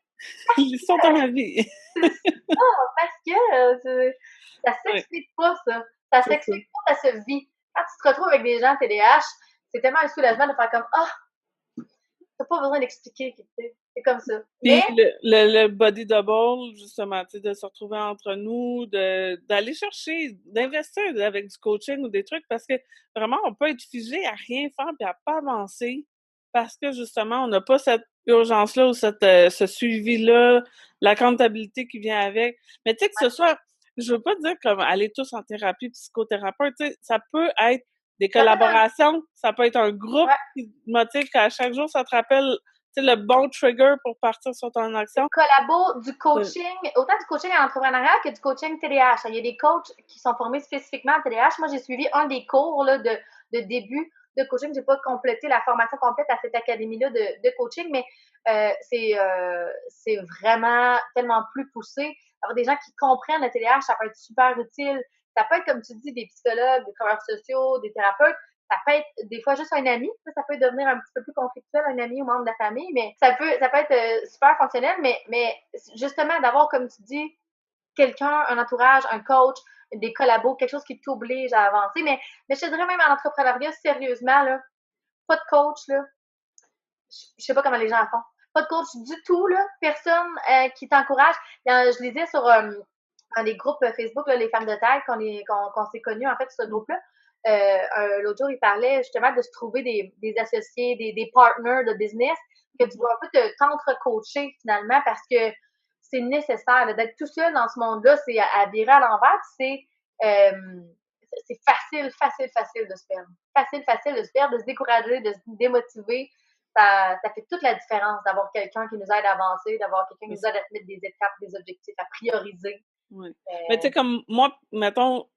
Ils sont dans ma vie. C'est ça, parce que ça s'explique pas, ça. Ça s'explique pas, ça se vit. Quand tu te retrouves avec des gens TDAH, c'est tellement un soulagement de faire comme, ah, t'as pas besoin d'expliquer, tu sais. C'est comme ça. Puis Mais, le body double, justement, tu sais, de se retrouver entre nous, d'aller chercher, d'investir avec du coaching ou des trucs, parce que vraiment, on peut être figé à rien faire puis à pas avancer parce que justement, on n'a pas cette urgence-là ou ce suivi-là, la comptabilité qui vient avec. Mais tu sais, que ce soit, je veux pas dire comme aller tous en thérapie, psychothérapeute, tu sais, ça peut être des ça peut être collaborations, ça peut être un groupe ouais, qui te motive qu'à chaque jour, ça te rappelle tu sais, le bon trigger pour partir sur ton action. collabo, du coaching, autant du coaching en entrepreneuriat que du coaching TDAH. Il y a des coachs qui sont formés spécifiquement en TDAH. Moi, j'ai suivi un des cours là, de début de coaching. J'ai pas complété la formation complète à cette académie-là de coaching, mais c'est vraiment tellement plus poussé. Alors, des gens qui comprennent le TDAH, ça peut être super utile. Ça peut être, comme tu dis, des psychologues, des travailleurs sociaux, des thérapeutes. Ça peut être des fois juste un ami, ça peut devenir un petit peu plus conflictuel, un ami ou membre de la famille, mais ça peut être super fonctionnel, mais justement d'avoir, comme tu dis, quelqu'un, un entourage, un coach, des collabos, quelque chose qui t'oblige à avancer. Mais je te dirais même en entrepreneuriat, sérieusement, là, pas de coach, là, je sais pas comment les gens font. Pas de coach du tout, là, personne qui t'encourage. Je lisais sur dans les groupes Facebook, là, les femmes de taille, qu'on s'est connus en fait sur ce groupe-là. L'autre jour, il parlait justement de se trouver des associés, des partners de business, que tu vas un peu t'entre-coacher finalement parce que c'est nécessaire d'être tout seul dans ce monde-là, c'est à virer à l'envers, c'est facile de se perdre. Facile de se perdre, de se décourager, de se démotiver. Ça fait toute la différence d'avoir quelqu'un qui nous aide à avancer, d'avoir quelqu'un qui nous aide à se mettre des étapes, des objectifs, à prioriser. Ouais. Mais tu sais, comme moi, mettons,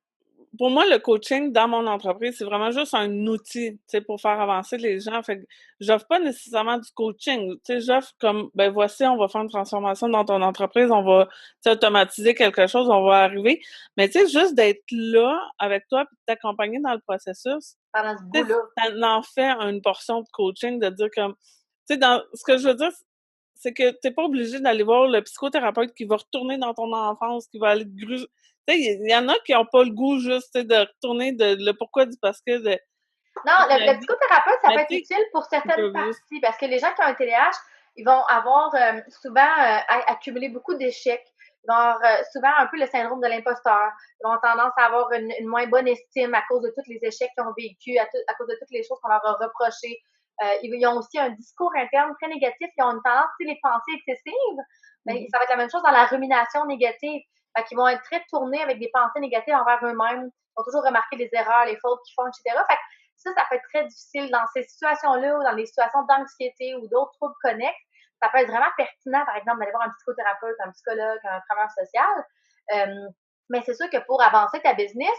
pour moi, le coaching dans mon entreprise, c'est vraiment juste un outil, tu sais, pour faire avancer les gens. Fait que j'offre pas nécessairement du coaching. Tu sais, j'offre comme, ben voici, on va faire une transformation dans ton entreprise, on va, tu sais, automatiser quelque chose, on va arriver. Mais tu sais, juste d'être là avec toi puis de t'accompagner dans le processus, Pendant ce tu sais, bout-là. ça en fait une portion de coaching, de dire comme, tu sais, dans ce que je veux dire, c'est que t'es pas obligé d'aller voir le psychothérapeute qui va retourner dans ton enfance, qui va aller te tu sais, il y en a qui ont pas le goût juste, tu sais, de retourner le pourquoi du parce que de Non, toute la le vie. psychothérapeute, ça Mais peut tu être sais, utile pour ils certaines peuvent juste parties parce que les gens qui ont un TDAH, ils vont avoir souvent accumulé beaucoup d'échecs. Ils vont avoir souvent un peu le syndrome de l'imposteur. Ils vont avoir tendance à avoir une moins bonne estime à cause de tous les échecs qu'ils ont vécu, à cause de toutes les choses qu'on leur a reprochées. Ils ont aussi un discours interne très négatif. Ils ont une tendance, tu sais, les pensées excessives. Ben, ça va être la même chose dans la rumination négative. Fait qu'ils vont être très tournés avec des pensées négatives envers eux-mêmes. Ils vont toujours remarquer les erreurs, les fautes qu'ils font, etc. Fait que ça peut être très difficile dans ces situations-là ou dans les situations d'anxiété ou d'autres troubles connexes. Ça peut être vraiment pertinent, par exemple, d'aller voir un psychothérapeute, un psychologue, un travailleur social. Mais c'est sûr que pour avancer ta business,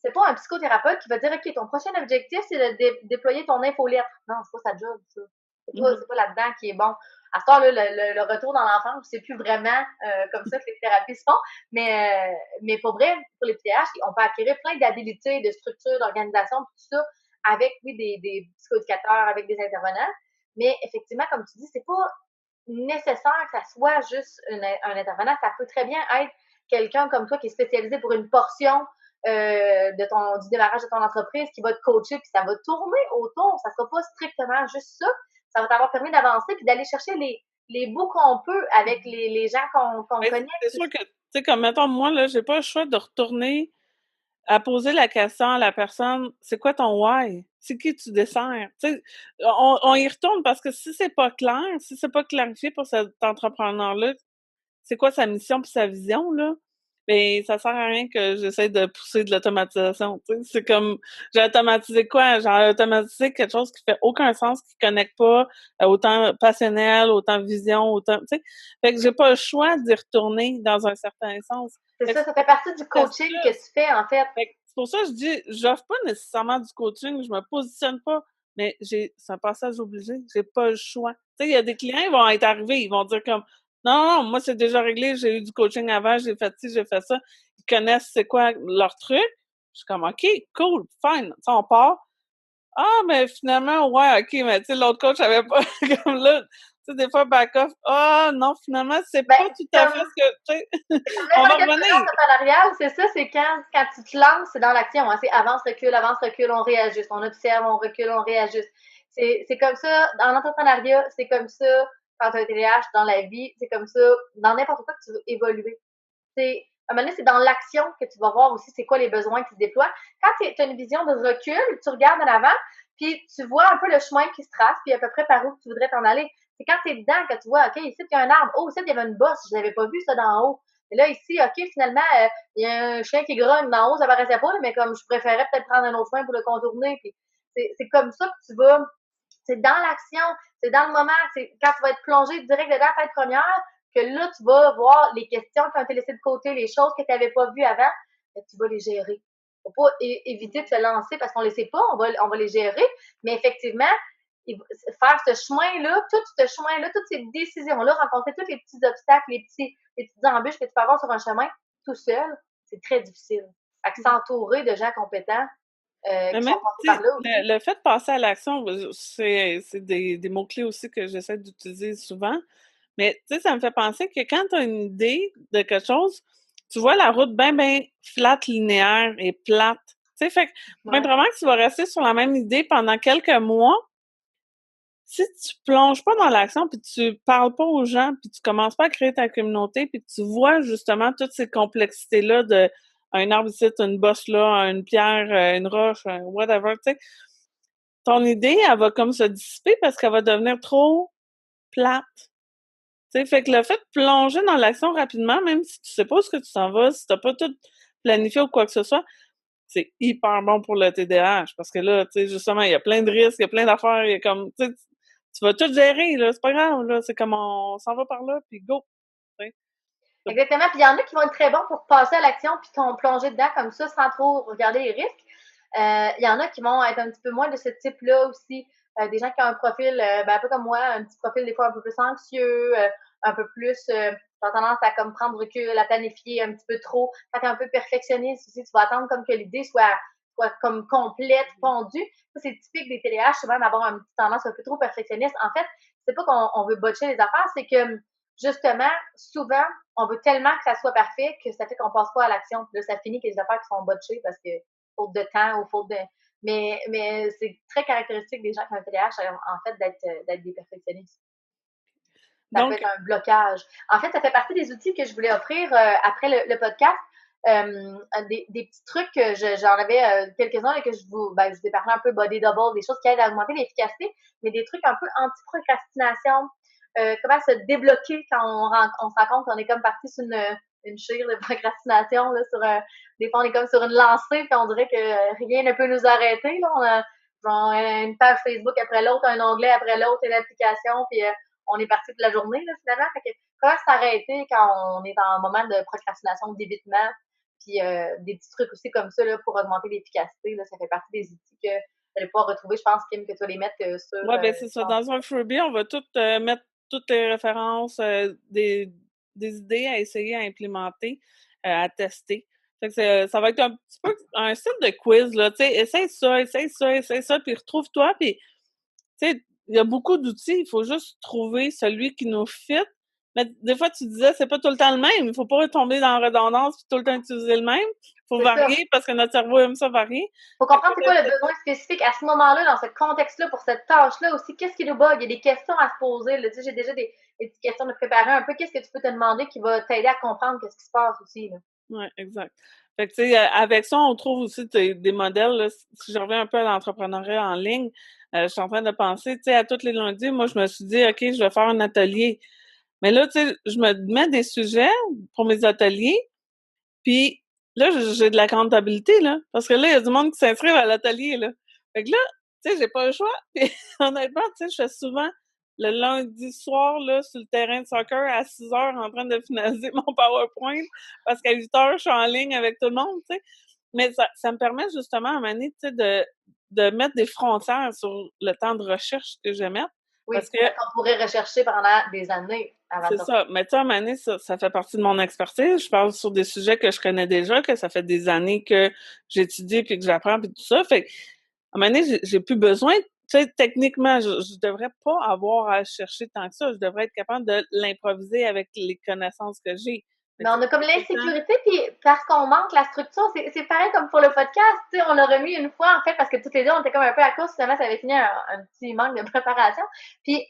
c'est pas un psychothérapeute qui va dire, OK, ton prochain objectif, c'est de déployer ton infolettre. Non, c'est pas sa job, ça. C'est pas là-dedans qui est bon. À ce temps-là, le retour dans l'enfance, c'est plus vraiment comme ça que les thérapies se font. Mais pour vrai, pour les PTH, on peut acquérir plein d'habilités, de structures, d'organisation, tout ça, avec, oui, des psychoéducateurs, avec des intervenants. Mais effectivement, comme tu dis, c'est pas nécessaire que ça soit juste un intervenant. Ça peut très bien être quelqu'un comme toi qui est spécialisé pour une portion du démarrage de ton entreprise qui va te coacher, puis ça va tourner autour. Ça sera pas strictement juste ça. Ça va t'avoir permis d'avancer puis d'aller chercher les bouts qu'on peut avec les gens qu'on connaît. c'est sûr que, tu sais, comme mettons, moi, là, j'ai pas le choix de retourner à poser la question à la personne, c'est quoi ton why? C'est qui tu desserres? Tu sais, on y retourne parce que si c'est pas clair, si c'est pas clarifié pour cet entrepreneur-là, c'est quoi sa mission puis sa vision, là? Mais ça sert à rien que j'essaie de pousser de l'automatisation, tu sais. C'est comme, j'ai automatisé quoi? J'ai automatisé quelque chose qui fait aucun sens, qui connecte pas, autant passionnel, autant vision, autant, tu sais. Fait que j'ai pas le choix d'y retourner dans un certain sens. C'est Fait que ça fait partie du c'est coaching que tu fais, en fait. c'est pour ça que je dis, j'offre pas nécessairement du coaching, je me positionne pas, mais c'est un passage obligé, j'ai pas le choix. Tu sais, il y a des clients, ils vont être arrivés, ils vont dire comme, non, moi, c'est déjà réglé, j'ai eu du coaching avant, j'ai fait ci, j'ai fait ça. Ils connaissent c'est quoi leur truc. Je suis comme, OK, cool, fine. Tu sais, on part. Ah, mais finalement, ouais, OK, mais tu sais, l'autre coach avait pas, comme là, tu sais, des fois, back off. Ah, non, finalement, c'est Ben, pas tout à fait ce que, tu sais, on va n'importe quelle revenir. entrepreneuriale, c'est ça, c'est quand tu te lances, c'est dans l'action. Hein, c'est avance, recule, on réajuste. On observe, on recule, on réajuste. C'est comme ça dans l'entrepreneuriat, c'est comme ça quand tu as un TDAH dans la vie, c'est comme ça dans n'importe quoi que tu veux évoluer. C'est à un moment donné, c'est dans l'action que tu vas voir aussi c'est quoi les besoins qui se déploient. Quand tu as une vision de recul, tu regardes en avant, puis tu vois un peu le chemin qui se trace, puis à peu près par où tu voudrais t'en aller. C'est quand tu es dedans que tu vois, OK, ici, il y a un arbre. Oh, ici, il y avait une bosse. Je n'avais pas vu ça d'en haut. Et là, ici, OK, finalement, il y a un chien qui grogne d'en haut, ça paraissait pas, mais comme je préférais peut-être prendre un autre chemin pour le contourner. Puis c'est comme ça que tu vas. C'est dans l'action, c'est dans le moment. C'est quand tu vas être plongé direct dedans, tête première, que là, tu vas voir les questions qui ont été laissées de côté, les choses que tu n'avais pas vues avant, tu vas les gérer. Faut pas éviter de se lancer parce qu'on ne les sait pas, on va les gérer, mais effectivement, faire ce chemin-là, tout ce chemin-là, toutes ces décisions-là, rencontrer tous les petits obstacles, les petites embûches que tu peux avoir sur un chemin tout seul, c'est très difficile. Fait que s'entourer de gens compétents Mais qui même, sont passés tu par sais, là aussi. le fait de passer à l'action, c'est des mots-clés aussi que j'essaie d'utiliser souvent. Mais tu sais, ça me fait penser que quand tu as une idée de quelque chose, tu vois la route bien flat, linéaire et plate. Tu sais, fait que Ouais. moindrement que tu vas rester sur la même idée pendant quelques mois, si tu plonges pas dans l'action, puis tu parles pas aux gens, puis tu commences pas à créer ta communauté, puis tu vois justement toutes ces complexités-là de un arbre ici, une bosse là, une pierre, une roche, whatever, tu sais, ton idée, elle va comme se dissiper parce qu'elle va devenir trop plate. Tu sais, fait que le fait de plonger dans l'action rapidement, même si tu sais pas où est-ce que tu t'en vas, si t'as pas tout planifié ou quoi que ce soit, c'est hyper bon pour le TDAH parce que là, tu sais, justement, il y a plein de risques, il y a plein d'affaires, il y a comme, tu sais, tu vas tout gérer, là, c'est pas grave, là, c'est comme on s'en va par là, puis go, tu sais. Exactement. Puis il y en a qui vont être très bons pour passer à l'action puis plonger dedans comme ça sans trop regarder les risques. Il y en a qui vont être un petit peu moins de ce type-là aussi. Des gens qui ont un profil, un peu comme moi, un petit profil des fois un peu plus anxieux, un peu plus, ont tendance à comme prendre recul, à planifier un petit peu trop, fait un peu perfectionniste aussi. Tu vas attendre comme que l'idée soit comme complète, fondue. Ça, c'est typique des TDAH, souvent d'avoir une petite tendance un peu trop perfectionniste. En fait, c'est pas qu'on veut botcher les affaires, c'est que justement, souvent, on veut tellement que ça soit parfait que ça fait qu'on passe pas à l'action. Puis là, ça finit que les affaires qui sont botchées parce que faute de temps ou faute de. Mais c'est très caractéristique des gens qui ont un TDAH, en fait, d'être des perfectionnistes. Ça peut Donc, être un blocage. En fait, ça fait partie des outils que je voulais offrir après le podcast. Des petits trucs que j'en avais quelques-uns et que je vous ai parlé un peu body double, des choses qui aident à augmenter l'efficacité, mais des trucs un peu anti-procrastination, comment se débloquer quand on se rend compte qu'on est comme parti sur une chire de procrastination, là, des fois on est comme sur une lancée, puis on dirait que rien ne peut nous arrêter. Là. On a genre, une page Facebook après l'autre, un onglet après l'autre, une application, puis on est parti toute la journée, là, finalement. Fait que, comment s'arrêter quand on est dans un moment de procrastination, d'évitement, puis des petits trucs aussi comme ça là, pour augmenter l'efficacité, là, ça fait partie des outils que vous allez pouvoir retrouver, je pense, Kim, que tu vas les mettre ouais, ben c'est ça. sur Dans un freebie, on va tout mettre toutes les références, des idées à essayer à implémenter, à tester. Fait que ça va être un petit peu un style de quiz, là. Tu sais, essaye ça, puis retrouve-toi, puis tu sais, il y a beaucoup d'outils, il faut juste trouver celui qui nous fit. Mais des fois, tu disais, c'est pas tout le temps le même. Il faut pas tomber dans la redondance puis tout le temps utiliser le même. Il faut c'est ça. varier parce que notre cerveau aime ça varier. Faut Fait que comprendre c'est quoi le besoin spécifique à ce moment-là, dans ce contexte-là, pour cette tâche-là aussi. Qu'est-ce qui nous bug? Il y a des questions à se poser. Là. Tu sais, j'ai déjà des petites questions de préparer un peu. Qu'est-ce que tu peux te demander qui va t'aider à comprendre qu'est-ce qui se passe aussi? Là. ouais, exact. Fait que, tu sais, avec ça, on trouve aussi des modèles. Là, si je reviens un peu à l'entrepreneuriat en ligne, je suis en train de penser, tu sais, à tous les lundis, moi, je me suis dit, OK, je vais faire un atelier. Mais là, tu sais, je me mets des sujets pour mes ateliers, puis là, j'ai de la comptabilité, là. Parce que là, il y a du monde qui s'inscrivent à l'atelier, là. Fait que là, tu sais, j'ai pas le choix. Puis honnêtement, tu sais, je fais souvent le lundi soir, là, sur le terrain de soccer à 6 heures en train de finaliser mon PowerPoint parce qu'à 8 heures, je suis en ligne avec tout le monde, tu sais. Mais ça me permet justement à un moment donné, tu sais, de mettre des frontières sur le temps de recherche que je vais mettre. Oui, Parce que parce qu'on pourrait rechercher pendant des années avant de c'est sortir. ça. Mais tu sais, à un moment donné, ça fait partie de mon expertise. Je parle sur des sujets que je connais déjà, que ça fait des années que j'étudie puis que j'apprends puis tout ça. Fait que, à un moment donné, j'ai plus besoin. Tu sais, techniquement, je devrais pas avoir à chercher tant que ça. Je devrais être capable de l'improviser avec les connaissances que j'ai. Mais Mais tu on a comme sais, tout le temps l'insécurité, puis parce qu'on manque la structure, c'est pareil comme pour le podcast, tu sais, on l'a remis une fois, en fait, parce que toutes les deux, on était comme un peu à course, finalement, ça avait fini un petit manque de préparation. Puis,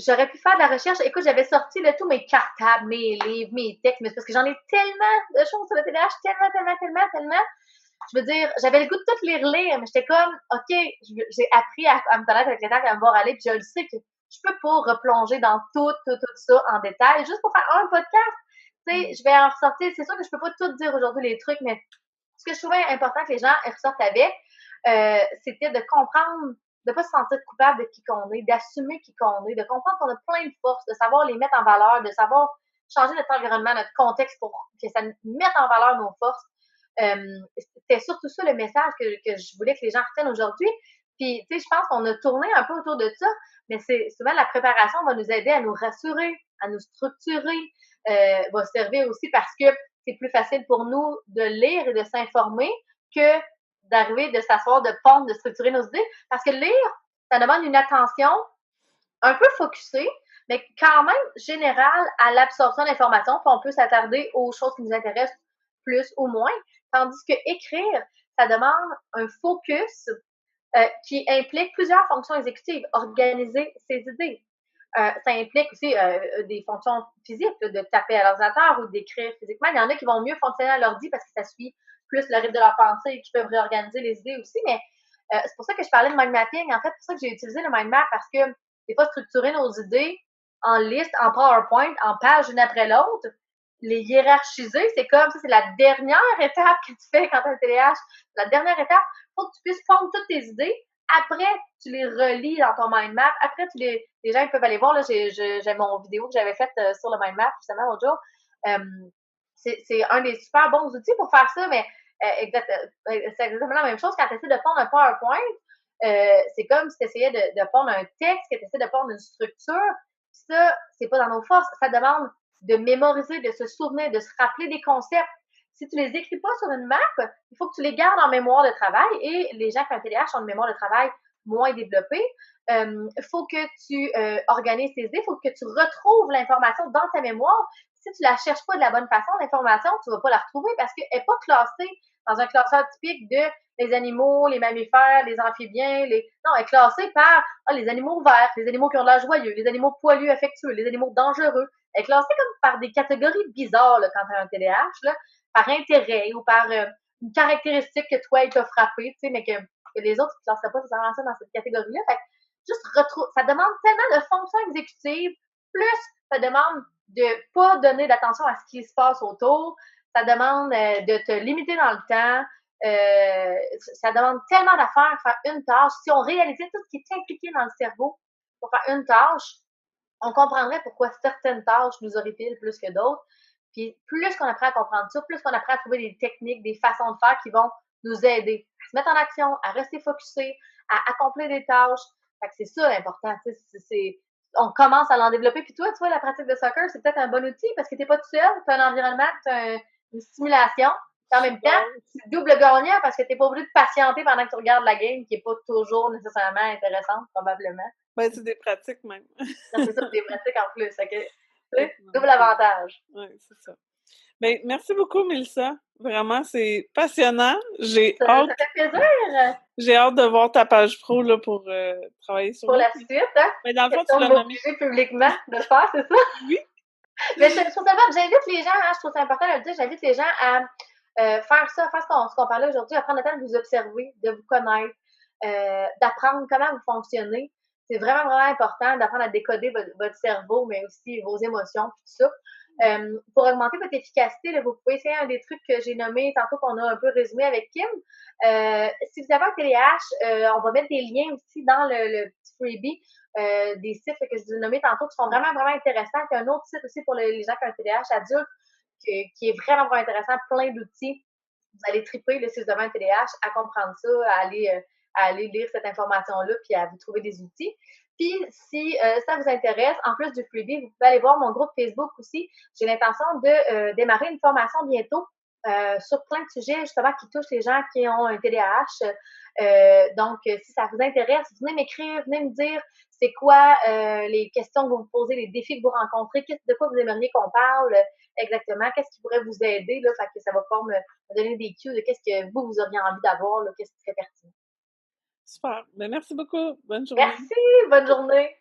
j'aurais pu faire de la recherche. Écoute, j'avais sorti là, tous mes cartables, mes livres, mes textes, mais c'est parce que j'en ai tellement de choses sur le TDAH, tellement. Je veux dire, j'avais le goût de toutes les relire, mais j'étais comme, OK, j'ai appris à me connaître avec les temps, à me voir aller, puis je le sais que je peux pas replonger dans tout ça en détail, juste pour faire un podcast. Tu sais, je vais en ressortir. C'est sûr que je peux pas tout dire aujourd'hui les trucs, mais ce que je trouvais important que les gens ressortent avec, c'était de comprendre, de pas se sentir coupable de qui qu'on est, d'assumer qui qu'on est, de comprendre qu'on a plein de forces, de savoir les mettre en valeur, de savoir changer notre environnement, notre contexte pour que ça mette en valeur nos forces. C'était surtout ça le message que je voulais que les gens retiennent aujourd'hui. Puis, tu sais, je pense qu'on a tourné un peu autour de ça, mais c'est souvent la préparation va nous aider à nous rassurer, à nous structurer, va servir aussi parce que c'est plus facile pour nous de lire et de s'informer que d'arriver, de s'asseoir, de pondre, de structurer nos idées. Parce que lire, ça demande une attention un peu focusée, mais quand même générale à l'absorption d'informations, puis on peut s'attarder aux choses qui nous intéressent plus ou moins. Tandis que écrire, ça demande un focus qui implique plusieurs fonctions exécutives, organiser ses idées. Ça implique aussi des fonctions physiques, là, de taper à l'ordinateur ou d'écrire physiquement. Il y en a qui vont mieux fonctionner à l'ordi parce que ça suit plus le rythme de leur pensée et qui peuvent réorganiser les idées aussi. Mais c'est pour ça que je parlais de mind mapping. En fait, c'est pour ça que j'ai utilisé le mind map parce que des fois, structurer nos idées en liste, en PowerPoint, en page une après l'autre, les hiérarchiser, c'est comme ça, c'est la dernière étape que tu fais quand tu as un TDAH. La dernière étape, il faut que tu puisses prendre toutes tes idées. Après, tu les relis dans ton mind map. Après, les gens ils peuvent aller voir. Là, j'ai mon vidéo que j'avais faite sur le mind map justement l'autre jour. C'est un des super bons outils pour faire ça, mais c'est exactement la même chose quand tu essaies de prendre un PowerPoint. C'est comme si tu essayais de prendre un texte, que tu essaies de prendre une structure. Ça, c'est pas dans nos forces. Ça demande de mémoriser, de se souvenir, de se rappeler des concepts. Si tu les écris pas sur une map, il faut que tu les gardes en mémoire de travail et les gens qui ont un TDAH ont une mémoire de travail moins développée. Il faut que tu organises tes idées, il faut que tu retrouves l'information dans ta mémoire. Si tu la cherches pas de la bonne façon, l'information, tu vas pas la retrouver parce qu'elle n'est pas classée dans un classeur typique de les animaux, les mammifères, les amphibiens, non, elle est classée par les animaux verts, les animaux qui ont de l'air joyeux, les animaux poilus affectueux, les animaux dangereux. Elle est classée comme par des catégories bizarres là, quand tu as un TDAH, là, par intérêt ou par une caractéristique que toi, il t'a frappé, tu sais, mais que les autres ne classeraient pas nécessairement ça dans cette catégorie-là. Fait que juste ça demande tellement de fonctions exécutives, plus ça demande de pas donner d'attention à ce qui se passe autour, ça demande de te limiter dans le temps, ça demande tellement d'affaires faire une tâche. Si on réalisait tout ce qui est impliqué dans le cerveau pour faire une tâche, on comprendrait pourquoi certaines tâches nous horripilent plus que d'autres. Puis plus qu'on apprend à comprendre ça, plus qu'on apprend à trouver des techniques, des façons de faire qui vont nous aider à se mettre en action, à rester focusé, à accomplir des tâches. Fait que c'est ça l'important. On commence à l'en développer. Puis toi, tu vois, la pratique de soccer, c'est peut-être un bon outil parce que tu n'es pas tout seul, tu as un environnement, tu as une stimulation. Puis en même temps, c'est double gagnant parce que tu n'es pas obligé de patienter pendant que tu regardes la game qui n'est pas toujours nécessairement intéressante, probablement. Ben, c'est des pratiques même. Non, c'est ça, c'est des pratiques en plus. Okay? Double avantage. Oui, c'est ça. Ben, merci beaucoup, Mélissa. Vraiment, c'est passionnant. Ça fait plaisir. J'ai hâte de voir ta page pro là, pour travailler sur Pour l'autre. la suite, hein? Mais dans le fond, Question tu de l'as nommé. m'obliger publiquement de le faire, c'est ça? Oui. Mais je trouve ça bien. J'invite les gens, hein, je trouve ça important de le dire, j'invite les gens à faire ça, faire ce qu'on parlait aujourd'hui, à prendre le temps de vous observer, de vous connaître, d'apprendre comment vous fonctionnez. C'est vraiment important d'apprendre à décoder votre cerveau, mais aussi vos émotions, tout ça. Pour augmenter votre efficacité, là, vous pouvez essayer un des trucs que j'ai nommé tantôt qu'on a un peu résumé avec Kim. Si vous avez un TDAH, on va mettre des liens aussi dans le petit freebie, des sites que je vous ai nommés tantôt qui sont vraiment intéressants. Il y a un autre site aussi pour les gens qui ont un TDAH adulte qui est vraiment intéressant, plein d'outils. Vous allez triper là, si vous avez un TDAH à comprendre ça, à aller lire cette information-là, puis à vous trouver des outils. Puis, si ça vous intéresse, en plus du freebie, vous pouvez aller voir mon groupe Facebook aussi. J'ai l'intention de démarrer une formation bientôt sur plein de sujets justement qui touchent les gens qui ont un TDAH. Donc, si ça vous intéresse, venez m'écrire, venez me dire c'est quoi les questions que vous vous posez, les défis que vous rencontrez, de quoi vous aimeriez qu'on parle exactement, qu'est-ce qui pourrait vous aider, là, fait que ça va pouvoir me donner des cues de qu'est-ce que vous auriez envie d'avoir, là, qu'est-ce qui serait pertinent. Super. Ben, merci beaucoup. Bonne journée. Merci, bonne journée.